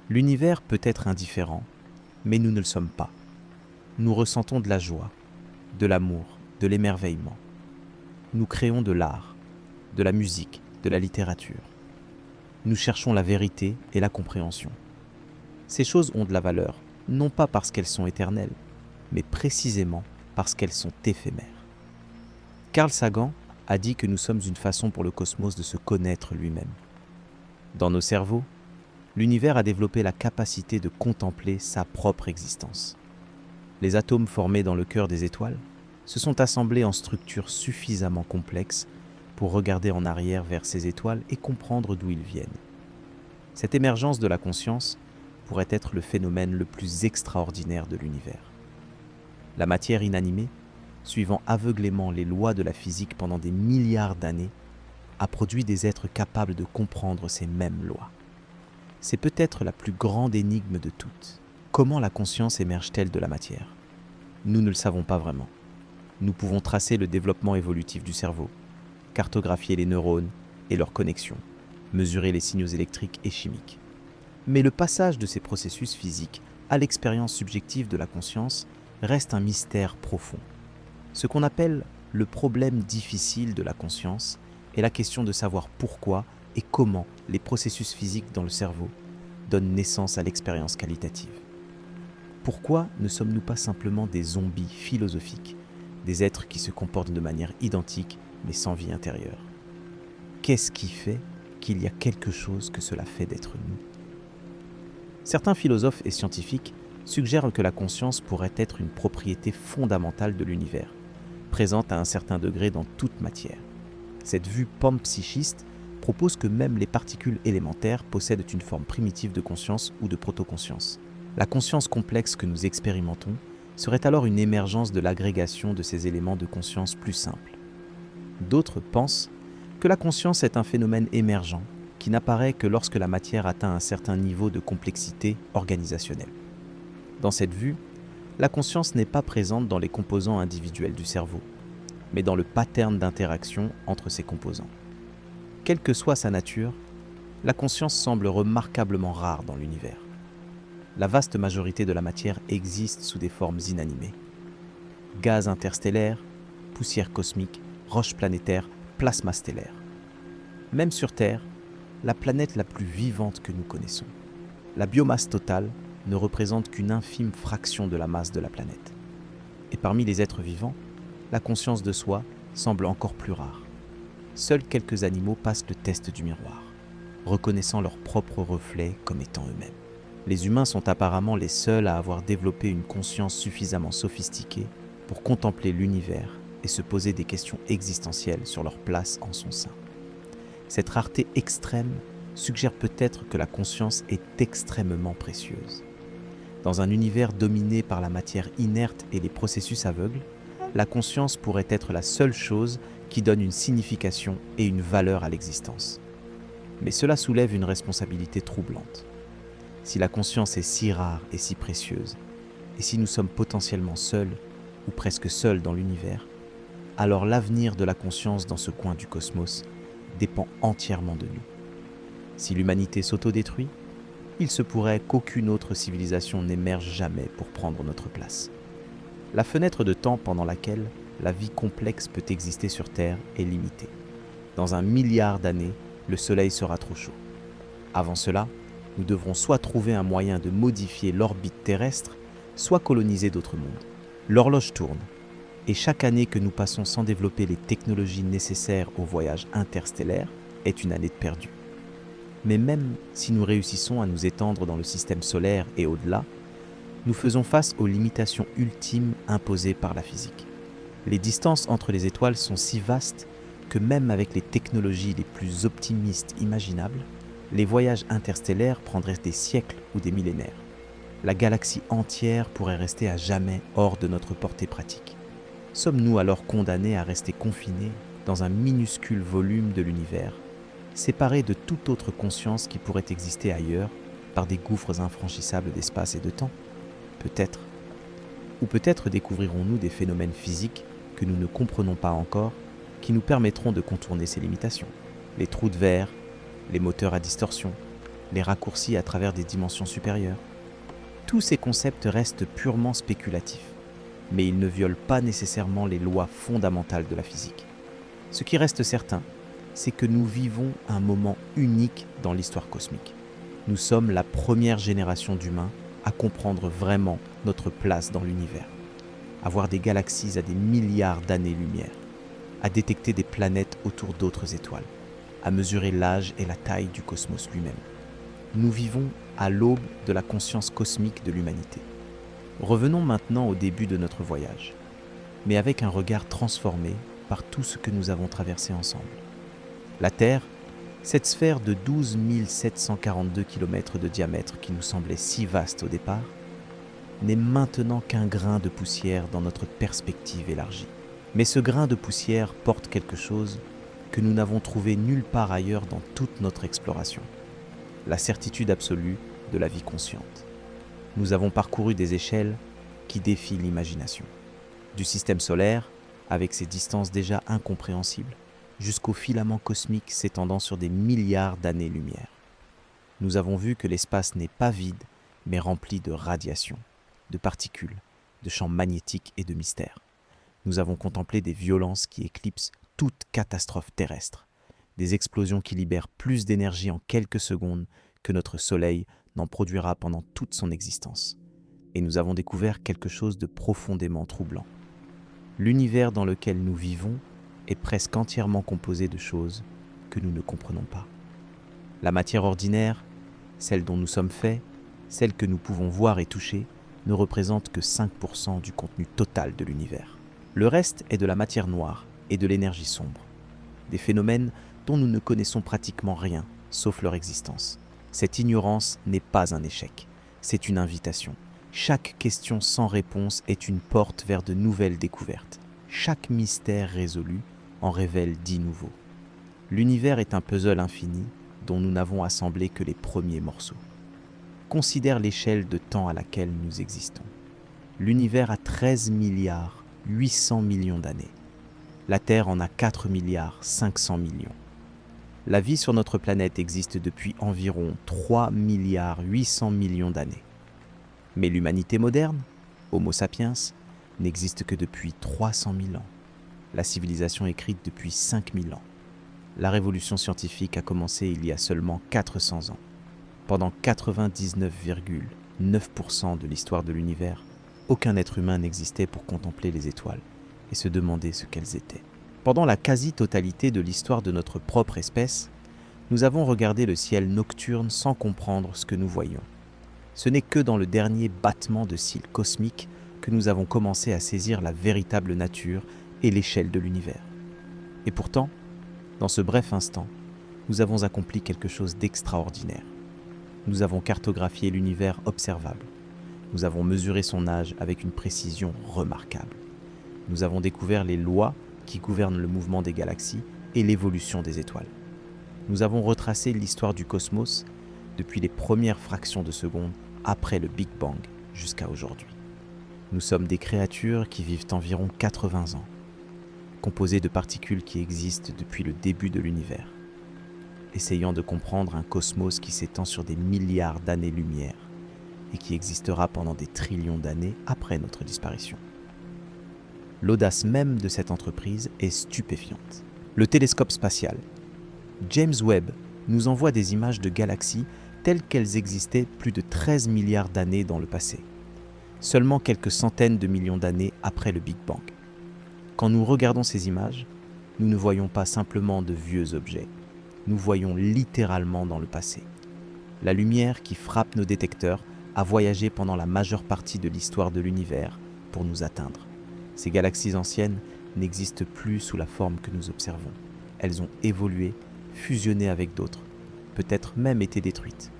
L'univers peut être indifférent, mais nous ne le sommes pas. Nous ressentons de la joie, de l'amour, de l'émerveillement. Nous créons de l'art, de la musique, de la littérature. Nous cherchons la vérité et la compréhension. Ces choses ont de la valeur, non pas parce qu'elles sont éternelles, mais précisément parce qu'elles sont éphémères. Carl Sagan a dit que nous sommes une façon pour le cosmos de se connaître lui-même. Dans nos cerveaux, l'univers a développé la capacité de contempler sa propre existence. Les atomes formés dans le cœur des étoiles se sont assemblés en structures suffisamment complexes pour regarder en arrière vers ces étoiles et comprendre d'où ils viennent. Cette émergence de la conscience pourrait être le phénomène le plus extraordinaire de l'univers. La matière inanimée, suivant aveuglément les lois de la physique pendant des milliards d'années, a produit des êtres capables de comprendre ces mêmes lois. C'est peut-être la plus grande énigme de toutes. Comment la conscience émerge-t-elle de la matière? Nous ne le savons pas vraiment. Nous pouvons tracer le développement évolutif du cerveau, cartographier les neurones et leurs connexions, mesurer les signaux électriques et chimiques. Mais le passage de ces processus physiques à l'expérience subjective de la conscience reste un mystère profond. Ce qu'on appelle le problème difficile de la conscience est la question de savoir pourquoi et comment les processus physiques dans le cerveau donnent naissance à l'expérience qualitative. Pourquoi ne sommes-nous pas simplement des zombies philosophiques, des êtres qui se comportent de manière identique mais sans vie intérieure? Qu'est-ce qui fait qu'il y a quelque chose que cela fait d'être nous? Certains philosophes et scientifiques suggèrent que la conscience pourrait être une propriété fondamentale de l'univers, présente à un certain degré dans toute matière. Cette vue panpsychiste propose que même les particules élémentaires possèdent une forme primitive de conscience ou de protoconscience. La conscience complexe que nous expérimentons serait alors une émergence de l'agrégation de ces éléments de conscience plus simples. D'autres pensent que la conscience est un phénomène émergent qui n'apparaît que lorsque la matière atteint un certain niveau de complexité organisationnelle. Dans cette vue, la conscience n'est pas présente dans les composants individuels du cerveau. mais dans le pattern d'interaction entre ses composants. Quelle que soit sa nature, la conscience semble remarquablement rare dans l'univers. La vaste majorité de la matière existe sous des formes inanimées. Gaz interstellaire, poussière cosmique, roches planétaires, plasma stellaire. Même sur Terre, la planète la plus vivante que nous connaissons, la biomasse totale ne représente qu'une infime fraction de la masse de la planète. Et parmi les êtres vivants, la conscience de soi semble encore plus rare. Seuls quelques animaux passent le test du miroir, reconnaissant leurs propres reflets comme étant eux-mêmes. Les humains sont apparemment les seuls à avoir développé une conscience suffisamment sophistiquée pour contempler l'univers et se poser des questions existentielles sur leur place en son sein. Cette rareté extrême suggère peut-être que la conscience est extrêmement précieuse. Dans un univers dominé par la matière inerte et les processus aveugles, la conscience pourrait être la seule chose qui donne une signification et une valeur à l'existence. Mais cela soulève une responsabilité troublante. Si la conscience est si rare et si précieuse, et si nous sommes potentiellement seuls, ou presque seuls dans l'univers, alors l'avenir de la conscience dans ce coin du cosmos dépend entièrement de nous. Si l'humanité s'autodétruit, il se pourrait qu'aucune autre civilisation n'émerge jamais pour prendre notre place. La fenêtre de temps pendant laquelle la vie complexe peut exister sur Terre est limitée. Dans 1 milliard d'années, le Soleil sera trop chaud. Avant cela, nous devrons soit trouver un moyen de modifier l'orbite terrestre, soit coloniser d'autres mondes. L'horloge tourne, et chaque année que nous passons sans développer les technologies nécessaires au voyage interstellaire est une année de perdu. Mais même si nous réussissons à nous étendre dans le système solaire et au-delà, nous faisons face aux limitations ultimes imposées par la physique. Les distances entre les étoiles sont si vastes que même avec les technologies les plus optimistes imaginables, les voyages interstellaires prendraient des siècles ou des millénaires. La galaxie entière pourrait rester à jamais hors de notre portée pratique. Sommes-nous alors condamnés à rester confinés dans un minuscule volume de l'univers, séparés de toute autre conscience qui pourrait exister ailleurs par des gouffres infranchissables d'espace et de temps? Peut-être. Ou peut-être découvrirons-nous des phénomènes physiques que nous ne comprenons pas encore, qui nous permettront de contourner ces limitations. Les trous de verre, les moteurs à distorsion, les raccourcis à travers des dimensions supérieures. Tous ces concepts restent purement spéculatifs, mais ils ne violent pas nécessairement les lois fondamentales de la physique. Ce qui reste certain, c'est que nous vivons un moment unique dans l'histoire cosmique. Nous sommes la première génération d'humains à comprendre vraiment notre place dans l'univers, à voir des galaxies à des milliards d'années-lumière, à détecter des planètes autour d'autres étoiles, à mesurer l'âge et la taille du cosmos lui-même. Nous vivons à l'aube de la conscience cosmique de l'humanité. Revenons maintenant au début de notre voyage, mais avec un regard transformé par tout ce que nous avons traversé ensemble. La Terre, cette sphère de 12 742 km de diamètre qui nous semblait si vaste au départ, n'est maintenant qu'un grain de poussière dans notre perspective élargie. Mais ce grain de poussière porte quelque chose que nous n'avons trouvé nulle part ailleurs dans toute notre exploration. La certitude absolue de la vie consciente. Nous avons parcouru des échelles qui défient l'imagination. Du système solaire, avec ses distances déjà incompréhensibles, jusqu'aux filaments cosmiques s'étendant sur des milliards d'années-lumière. Nous avons vu que l'espace n'est pas vide, mais rempli de radiation, de particules, de champs magnétiques et de mystères. Nous avons contemplé des violences qui éclipsent toute catastrophe terrestre, des explosions qui libèrent plus d'énergie en quelques secondes que notre Soleil n'en produira pendant toute son existence. Et nous avons découvert quelque chose de profondément troublant. L'univers dans lequel nous vivons est presque entièrement composé de choses que nous ne comprenons pas. La matière ordinaire, celle dont nous sommes faits, celle que nous pouvons voir et toucher, ne représente que 5% du contenu total de l'univers. Le reste est de la matière noire et de l'énergie sombre, des phénomènes dont nous ne connaissons pratiquement rien, sauf leur existence. Cette ignorance n'est pas un échec, c'est une invitation. Chaque question sans réponse est une porte vers de nouvelles découvertes. Chaque mystère résolu en révèle 10 nouveaux. L'univers est un puzzle infini dont nous n'avons assemblé que les premiers morceaux. Considère l'échelle de temps à laquelle nous existons. L'univers a 13 milliards 800 millions d'années. La Terre en a 4 milliards 500 millions. La vie sur notre planète existe depuis environ 3 milliards 800 millions d'années. Mais l'humanité moderne, Homo sapiens, n'existe que depuis 300 000 ans. La civilisation écrite depuis 5000 ans. La révolution scientifique a commencé il y a seulement 400 ans. Pendant 99,9% de l'histoire de l'univers, aucun être humain n'existait pour contempler les étoiles et se demander ce qu'elles étaient. Pendant la quasi-totalité de l'histoire de notre propre espèce, nous avons regardé le ciel nocturne sans comprendre ce que nous voyions. Ce n'est que dans le dernier battement de cils cosmique que nous avons commencé à saisir la véritable nature et l'échelle de l'univers. Et pourtant, dans ce bref instant, nous avons accompli quelque chose d'extraordinaire. Nous avons cartographié l'univers observable. Nous avons mesuré son âge avec une précision remarquable. Nous avons découvert les lois qui gouvernent le mouvement des galaxies et l'évolution des étoiles. Nous avons retracé l'histoire du cosmos depuis les premières fractions de seconde après le Big Bang jusqu'à aujourd'hui. Nous sommes des créatures qui vivent environ 80 ans, composées de particules qui existent depuis le début de l'univers, essayant de comprendre un cosmos qui s'étend sur des milliards d'années-lumière et qui existera pendant des trillions d'années après notre disparition. L'audace même de cette entreprise est stupéfiante. Le télescope spatial James Webb nous envoie des images de galaxies telles qu'elles existaient plus de 13 milliards d'années dans le passé, seulement quelques centaines de millions d'années après le Big Bang. Quand nous regardons ces images, nous ne voyons pas simplement de vieux objets, nous voyons littéralement dans le passé. La lumière qui frappe nos détecteurs a voyagé pendant la majeure partie de l'histoire de l'univers pour nous atteindre. Ces galaxies anciennes n'existent plus sous la forme que nous observons. Elles ont évolué, fusionné avec d'autres, peut-être même été détruites.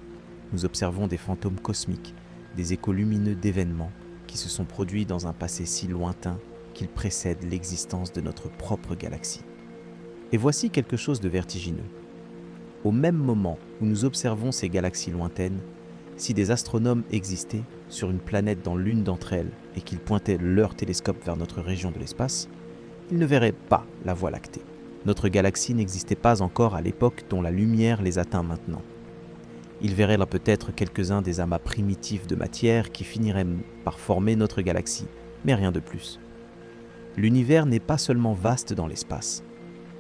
Nous observons des fantômes cosmiques, des échos lumineux d'événements qui se sont produits dans un passé si lointain qu'ils précèdent l'existence de notre propre galaxie. Et voici quelque chose de vertigineux. Au même moment où nous observons ces galaxies lointaines, si des astronomes existaient sur une planète dans l'une d'entre elles et qu'ils pointaient leur télescope vers notre région de l'espace, ils ne verraient pas la Voie lactée. Notre galaxie n'existait pas encore à l'époque dont la lumière les atteint maintenant. Ils verraient là peut-être quelques-uns des amas primitifs de matière qui finiraient par former notre galaxie, mais rien de plus. L'univers n'est pas seulement vaste dans l'espace,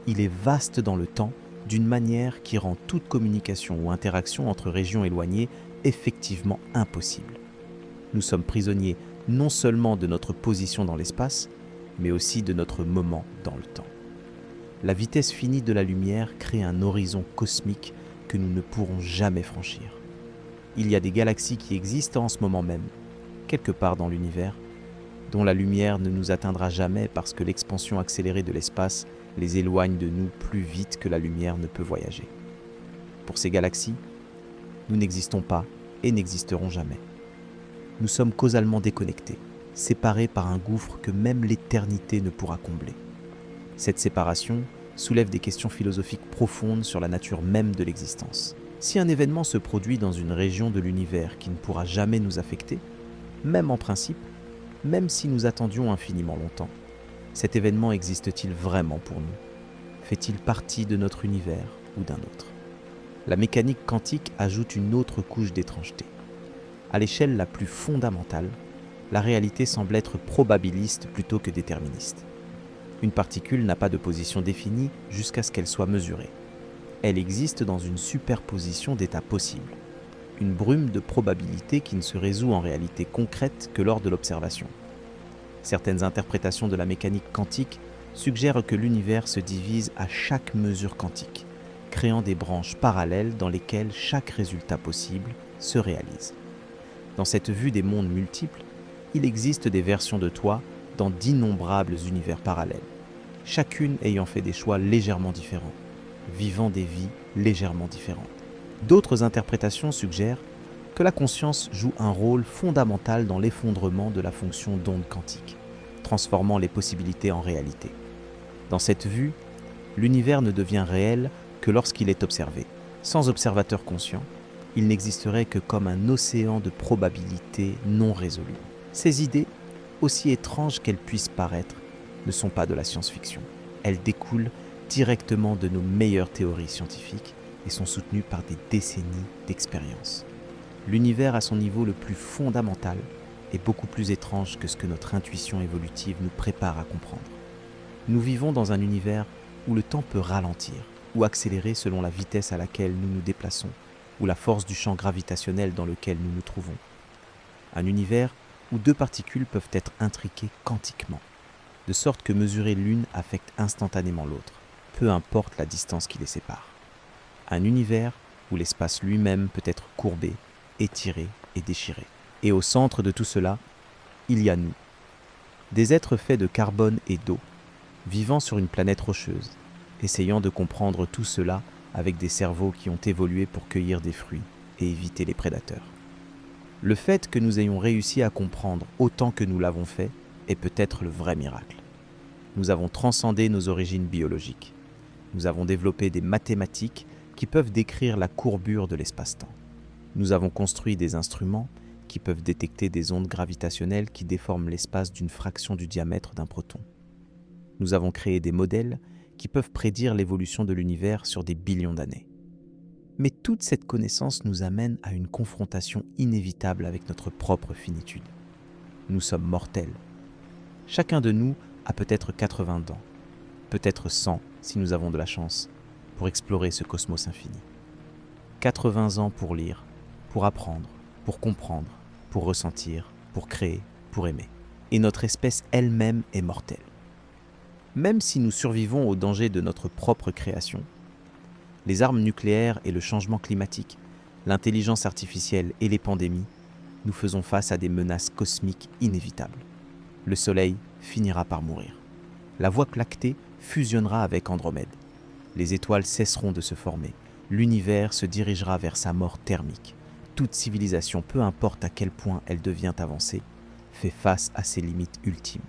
il est vaste dans le temps d'une manière qui rend toute communication ou interaction entre régions éloignées effectivement impossible. Nous sommes prisonniers non seulement de notre position dans l'espace, mais aussi de notre moment dans le temps. La vitesse finie de la lumière crée un horizon cosmique que nous ne pourrons jamais franchir. Il y a des galaxies qui existent en ce moment même, quelque part dans l'univers, dont la lumière ne nous atteindra jamais parce que l'expansion accélérée de l'espace les éloigne de nous plus vite que la lumière ne peut voyager. Pour ces galaxies, nous n'existons pas et n'existerons jamais. Nous sommes causalement déconnectés, séparés par un gouffre que même l'éternité ne pourra combler. Cette séparation soulève des questions philosophiques profondes sur la nature même de l'existence. Si un événement se produit dans une région de l'univers qui ne pourra jamais nous affecter, même en principe, même si nous attendions infiniment longtemps, cet événement existe-t-il vraiment pour nous? Fait-il partie de notre univers ou d'un autre? La mécanique quantique ajoute une autre couche d'étrangeté. À l'échelle la plus fondamentale, la réalité semble être probabiliste plutôt que déterministe. Une particule n'a pas de position définie jusqu'à ce qu'elle soit mesurée. Elle existe dans une superposition d'états possibles, une brume de probabilité qui ne se résout en réalité concrète que lors de l'observation. Certaines interprétations de la mécanique quantique suggèrent que l'univers se divise à chaque mesure quantique, créant des branches parallèles dans lesquelles chaque résultat possible se réalise. Dans cette vue des mondes multiples, il existe des versions de toi dans d'innombrables univers parallèles, chacune ayant fait des choix légèrement différents, vivant des vies légèrement différentes. D'autres interprétations suggèrent que la conscience joue un rôle fondamental dans l'effondrement de la fonction d'onde quantique, transformant les possibilités en réalité. Dans cette vue, l'univers ne devient réel que lorsqu'il est observé. Sans observateur conscient, il n'existerait que comme un océan de probabilités non résolues. Ces idées, aussi étranges qu'elles puissent paraître, ne sont pas de la science-fiction. Elles découlent directement de nos meilleures théories scientifiques et sont soutenues par des décennies d'expérience. L'univers à son niveau le plus fondamental est beaucoup plus étrange que ce que notre intuition évolutive nous prépare à comprendre. Nous vivons dans un univers où le temps peut ralentir ou accélérer selon la vitesse à laquelle nous nous déplaçons ou la force du champ gravitationnel dans lequel nous nous trouvons. Un univers où deux particules peuvent être intriquées quantiquement, de sorte que mesurer l'une affecte instantanément l'autre, peu importe la distance qui les sépare. Un univers où l'espace lui-même peut être courbé, étiré et déchiré. Et au centre de tout cela, il y a nous, des êtres faits de carbone et d'eau, vivant sur une planète rocheuse, essayant de comprendre tout cela avec des cerveaux qui ont évolué pour cueillir des fruits et éviter les prédateurs. Le fait que nous ayons réussi à comprendre autant que nous l'avons fait est peut-être le vrai miracle. Nous avons transcendé nos origines biologiques. Nous avons développé des mathématiques qui peuvent décrire la courbure de l'espace-temps. Nous avons construit des instruments qui peuvent détecter des ondes gravitationnelles qui déforment l'espace d'une fraction du diamètre d'un proton. Nous avons créé des modèles qui peuvent prédire l'évolution de l'univers sur des billions d'années. Mais toute cette connaissance nous amène à une confrontation inévitable avec notre propre finitude. Nous sommes mortels. Chacun de nous a peut-être 80 ans, peut-être 100 si nous avons de la chance, pour explorer ce cosmos infini. 80 ans pour lire, pour apprendre, pour comprendre, pour ressentir, pour créer, pour aimer. Et notre espèce elle-même est mortelle. Même si nous survivons aux dangers de notre propre création, les armes nucléaires et le changement climatique, l'intelligence artificielle et les pandémies, nous faisons face à des menaces cosmiques inévitables. Le Soleil finira par mourir. La Voie lactée fusionnera avec Andromède. Les étoiles cesseront de se former. L'univers se dirigera vers sa mort thermique. Toute civilisation, peu importe à quel point elle devient avancée, fait face à ses limites ultimes.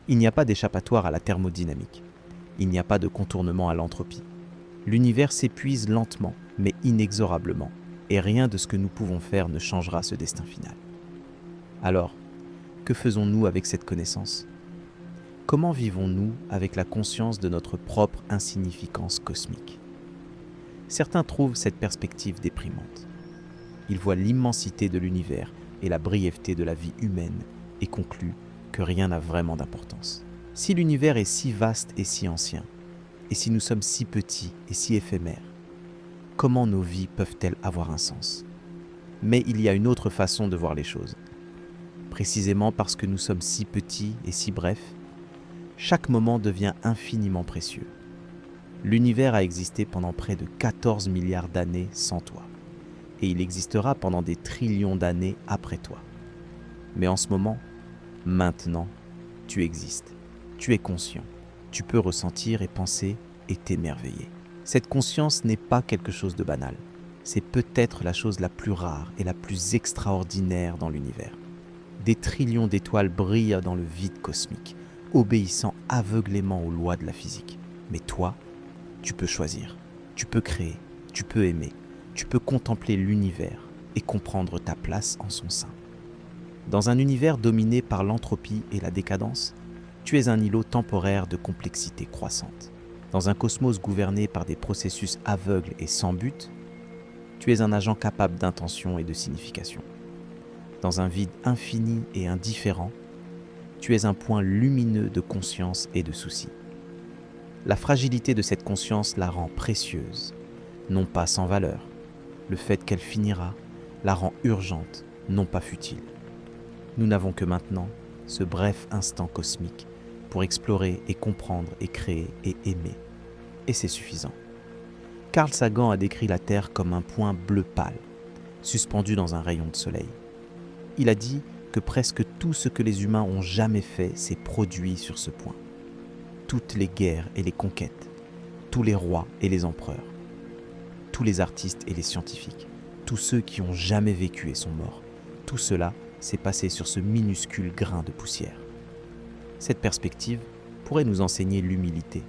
Il n'y a pas d'échappatoire à la thermodynamique. Il n'y a pas de contournement à l'entropie. L'univers s'épuise lentement, mais inexorablement, et rien de ce que nous pouvons faire ne changera ce destin final. Alors, que faisons-nous avec cette connaissance ? Comment vivons-nous avec la conscience de notre propre insignifiance cosmique ? Certains trouvent cette perspective déprimante. Ils voient l'immensité de l'univers et la brièveté de la vie humaine et concluent que rien n'a vraiment d'importance. Si l'univers est si vaste et si ancien, et si nous sommes si petits et si éphémères, comment nos vies peuvent-elles avoir un sens ? Mais il y a une autre façon de voir les choses. Précisément parce que nous sommes si petits et si brefs, chaque moment devient infiniment précieux. L'univers a existé pendant près de 14 milliards d'années sans toi, et il existera pendant des trillions d'années après toi. Mais en ce moment, maintenant, tu existes, tu es conscient, tu peux ressentir et penser et t'émerveiller. Cette conscience n'est pas quelque chose de banal, c'est peut-être la chose la plus rare et la plus extraordinaire dans l'univers. Des trillions d'étoiles brillent dans le vide cosmique, obéissant aveuglément aux lois de la physique. Mais toi, tu peux choisir, tu peux créer, tu peux aimer, tu peux contempler l'univers et comprendre ta place en son sein. Dans un univers dominé par l'entropie et la décadence, tu es un îlot temporaire de complexité croissante. Dans un cosmos gouverné par des processus aveugles et sans but, tu es un agent capable d'intention et de signification. Dans un vide infini et indifférent, tu es un point lumineux de conscience et de souci. La fragilité de cette conscience la rend précieuse, non pas sans valeur. Le fait qu'elle finira la rend urgente, non pas futile. Nous n'avons que maintenant ce bref instant cosmique pour explorer et comprendre et créer et aimer. Et c'est suffisant. Carl Sagan a décrit la Terre comme un point bleu pâle, suspendu dans un rayon de soleil. Il a dit que presque tout ce que les humains ont jamais fait s'est produit sur ce point. Toutes les guerres et les conquêtes, tous les rois et les empereurs, tous les artistes et les scientifiques, tous ceux qui ont jamais vécu et sont morts, tout cela s'est passé sur ce minuscule grain de poussière. Cette perspective pourrait nous enseigner l'humilité.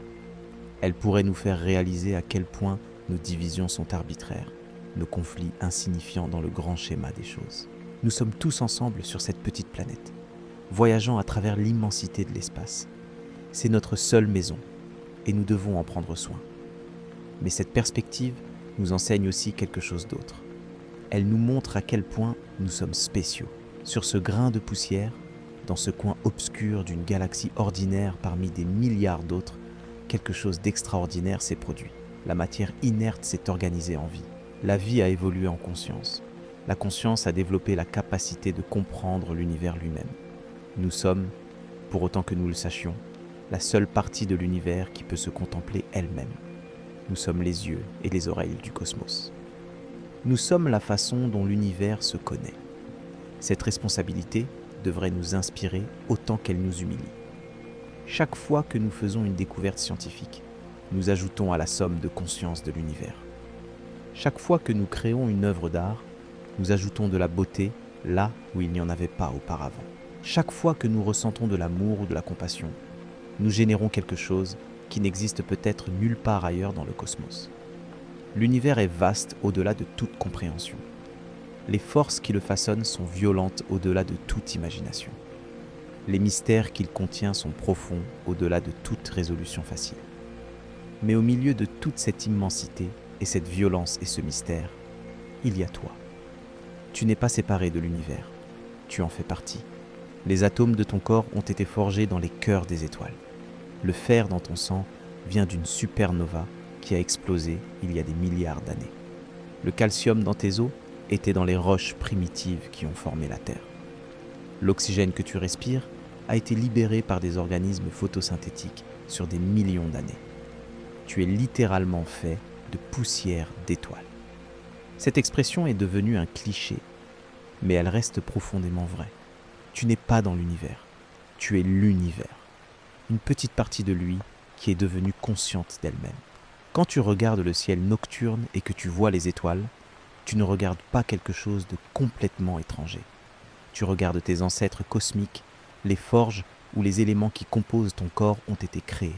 Elle pourrait nous faire réaliser à quel point nos divisions sont arbitraires, nos conflits insignifiants dans le grand schéma des choses. Nous sommes tous ensemble sur cette petite planète, voyageant à travers l'immensité de l'espace. C'est notre seule maison, et nous devons en prendre soin. Mais cette perspective nous enseigne aussi quelque chose d'autre. Elle nous montre à quel point nous sommes spéciaux. Sur ce grain de poussière, dans ce coin obscur d'une galaxie ordinaire parmi des milliards d'autres, quelque chose d'extraordinaire s'est produit. La matière inerte s'est organisée en vie. La vie a évolué en conscience. La conscience a développé la capacité de comprendre l'univers lui-même. Nous sommes, pour autant que nous le sachions, la seule partie de l'univers qui peut se contempler elle-même. Nous sommes les yeux et les oreilles du cosmos. Nous sommes la façon dont l'univers se connaît. Cette responsabilité devrait nous inspirer autant qu'elle nous humilie. Chaque fois que nous faisons une découverte scientifique, nous ajoutons à la somme de conscience de l'univers. Chaque fois que nous créons une œuvre d'art, nous ajoutons de la beauté là où il n'y en avait pas auparavant. Chaque fois que nous ressentons de l'amour ou de la compassion, nous générons quelque chose qui n'existe peut-être nulle part ailleurs dans le cosmos. L'univers est vaste au-delà de toute compréhension. Les forces qui le façonnent sont violentes au-delà de toute imagination. Les mystères qu'il contient sont profonds au-delà de toute résolution facile. Mais au milieu de toute cette immensité et cette violence et ce mystère, il y a toi. Tu n'es pas séparé de l'univers, tu en fais partie. Les atomes de ton corps ont été forgés dans les cœurs des étoiles. Le fer dans ton sang vient d'une supernova qui a explosé il y a des milliards d'années. Le calcium dans tes os était dans les roches primitives qui ont formé la Terre. L'oxygène que tu respires a été libéré par des organismes photosynthétiques sur des millions d'années. Tu es littéralement fait de poussière d'étoiles. Cette expression est devenue un cliché, mais elle reste profondément vraie. Tu n'es pas dans l'univers, tu es l'univers. Une petite partie de lui qui est devenue consciente d'elle-même. Quand tu regardes le ciel nocturne et que tu vois les étoiles, tu ne regardes pas quelque chose de complètement étranger. Tu regardes tes ancêtres cosmiques, les forges où les éléments qui composent ton corps ont été créés.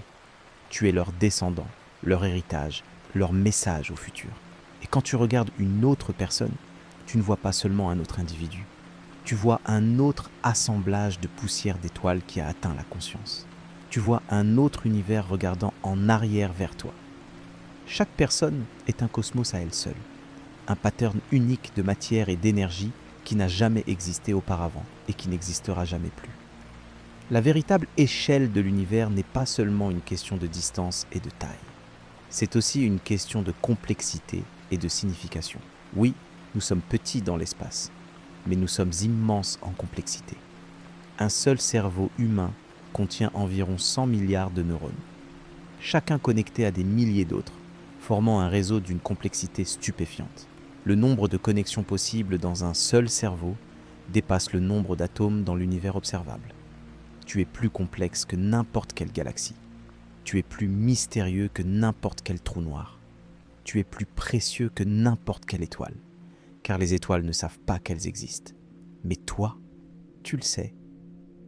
Tu es leur descendant, leur héritage, leur message au futur. Et quand tu regardes une autre personne, tu ne vois pas seulement un autre individu. Tu vois un autre assemblage de poussière d'étoiles qui a atteint la conscience. Tu vois un autre univers regardant en arrière vers toi. Chaque personne est un cosmos à elle seule, un pattern unique de matière et d'énergie qui n'a jamais existé auparavant et qui n'existera jamais plus. La véritable échelle de l'univers n'est pas seulement une question de distance et de taille. C'est aussi une question de complexité et de signification. Oui, nous sommes petits dans l'espace, mais nous sommes immenses en complexité. Un seul cerveau humain contient environ 100 milliards de neurones, chacun connecté à des milliers d'autres, formant un réseau d'une complexité stupéfiante. Le nombre de connexions possibles dans un seul cerveau dépasse le nombre d'atomes dans l'univers observable. Tu es plus complexe que n'importe quelle galaxie. Tu es plus mystérieux que n'importe quel trou noir. Tu es plus précieux que n'importe quelle étoile, car les étoiles ne savent pas qu'elles existent. Mais toi, tu le sais.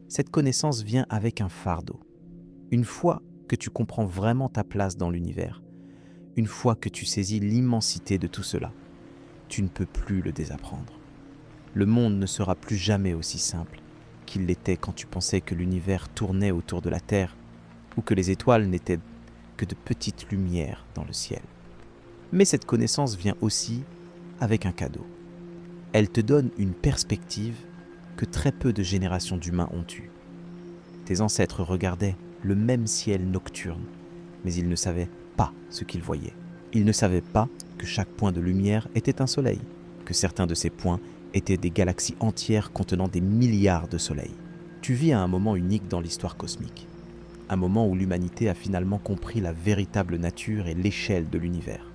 Cette connaissance vient avec un fardeau. Une fois que tu comprends vraiment ta place dans l'univers, une fois que tu saisis l'immensité de tout cela, tu ne peux plus le désapprendre. Le monde ne sera plus jamais aussi simple qu'il l'était quand tu pensais que l'univers tournait autour de la Terre ou que les étoiles n'étaient que de petites lumières dans le ciel. Mais cette connaissance vient aussi avec un cadeau. Elle te donne une perspective que très peu de générations d'humains ont eue. Tes ancêtres regardaient le même ciel nocturne, mais ils ne savaient pas ce qu'ils voyaient. Ils ne savaient pas que chaque point de lumière était un soleil, que certains de ces points étaient des galaxies entières contenant des milliards de soleils. Tu vis à un moment unique dans l'histoire cosmique, un moment où l'humanité a finalement compris la véritable nature et l'échelle de l'univers,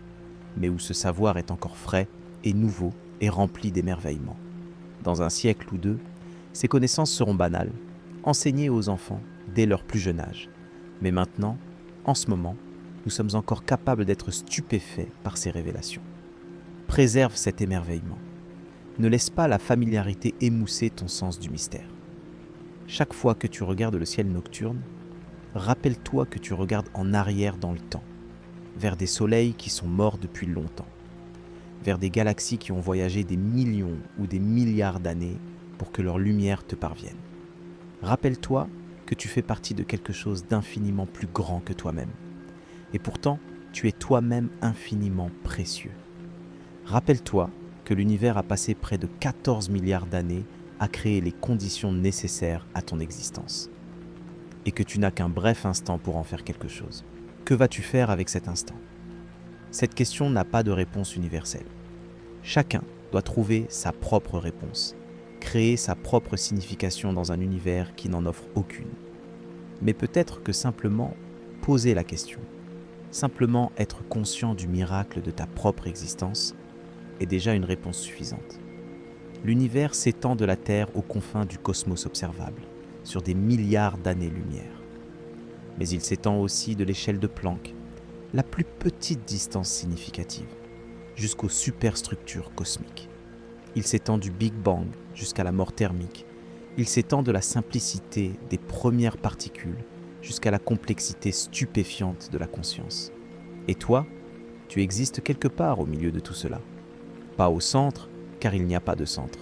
mais où ce savoir est encore frais et nouveau et rempli d'émerveillement. Dans un siècle ou deux, ces connaissances seront banales, enseignées aux enfants dès leur plus jeune âge. Mais maintenant, en ce moment, nous sommes encore capables d'être stupéfaits par ces révélations. Préserve cet émerveillement. Ne laisse pas la familiarité émousser ton sens du mystère. Chaque fois que tu regardes le ciel nocturne, rappelle-toi que tu regardes en arrière dans le temps, vers des soleils qui sont morts depuis longtemps, vers des galaxies qui ont voyagé des millions ou des milliards d'années pour que leur lumière te parvienne. Rappelle-toi que tu fais partie de quelque chose d'infiniment plus grand que toi-même, Et pourtant, tu es toi-même infiniment précieux. Rappelle-toi que l'univers a passé près de 14 milliards d'années à créer les conditions nécessaires à ton existence. Et que tu n'as qu'un bref instant pour en faire quelque chose. Que vas-tu faire avec cet instant ? Cette question n'a pas de réponse universelle. Chacun doit trouver sa propre réponse, créer sa propre signification dans un univers qui n'en offre aucune. Mais peut-être que simplement poser la question, simplement être conscient du miracle de ta propre existence est déjà une réponse suffisante. L'univers s'étend de la Terre aux confins du cosmos observable, sur des milliards d'années-lumière. Mais il s'étend aussi de l'échelle de Planck, la plus petite distance significative, jusqu'aux superstructures cosmiques. Il s'étend du Big Bang jusqu'à la mort thermique. Il s'étend de la simplicité des premières particules jusqu'à la complexité stupéfiante de la conscience. Et toi, tu existes quelque part au milieu de tout cela. Pas au centre, car il n'y a pas de centre,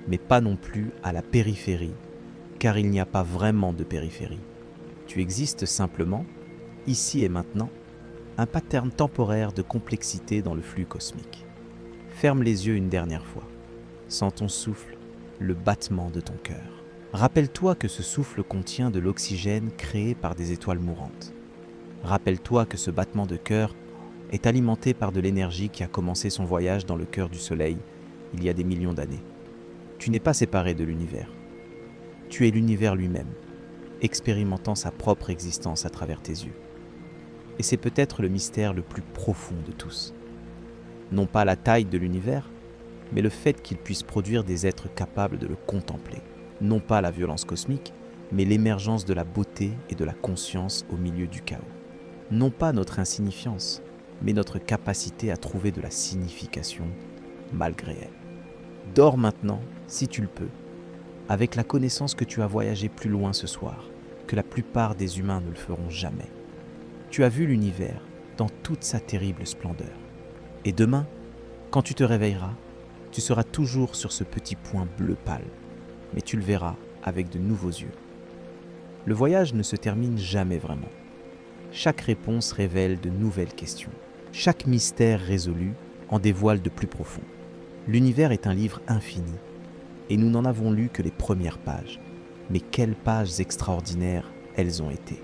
mais pas non plus à la périphérie, car il n'y a pas vraiment de périphérie. Tu existes simplement, ici et maintenant, un pattern temporaire de complexité dans le flux cosmique. Ferme les yeux une dernière fois. Sens ton souffle, le battement de ton cœur. Rappelle-toi que ce souffle contient de l'oxygène créé par des étoiles mourantes. Rappelle-toi que ce battement de cœur est alimenté par de l'énergie qui a commencé son voyage dans le cœur du Soleil il y a des millions d'années. Tu n'es pas séparé de l'univers. Tu es l'univers lui-même, expérimentant sa propre existence à travers tes yeux. Et c'est peut-être le mystère le plus profond de tous. Non pas la taille de l'univers, mais le fait qu'il puisse produire des êtres capables de le contempler. Non pas la violence cosmique, mais l'émergence de la beauté et de la conscience au milieu du chaos. Non pas notre insignifiance, mais notre capacité à trouver de la signification malgré elle. Dors maintenant, si tu le peux, avec la connaissance que tu as voyagé plus loin ce soir, que la plupart des humains ne le feront jamais. Tu as vu l'univers dans toute sa terrible splendeur. Et demain, quand tu te réveilleras, tu seras toujours sur ce petit point bleu pâle, mais tu le verras avec de nouveaux yeux. Le voyage ne se termine jamais vraiment. Chaque réponse révèle de nouvelles questions. Chaque mystère résolu en dévoile de plus profond. L'univers est un livre infini, et nous n'en avons lu que les premières pages. Mais quelles pages extraordinaires elles ont été!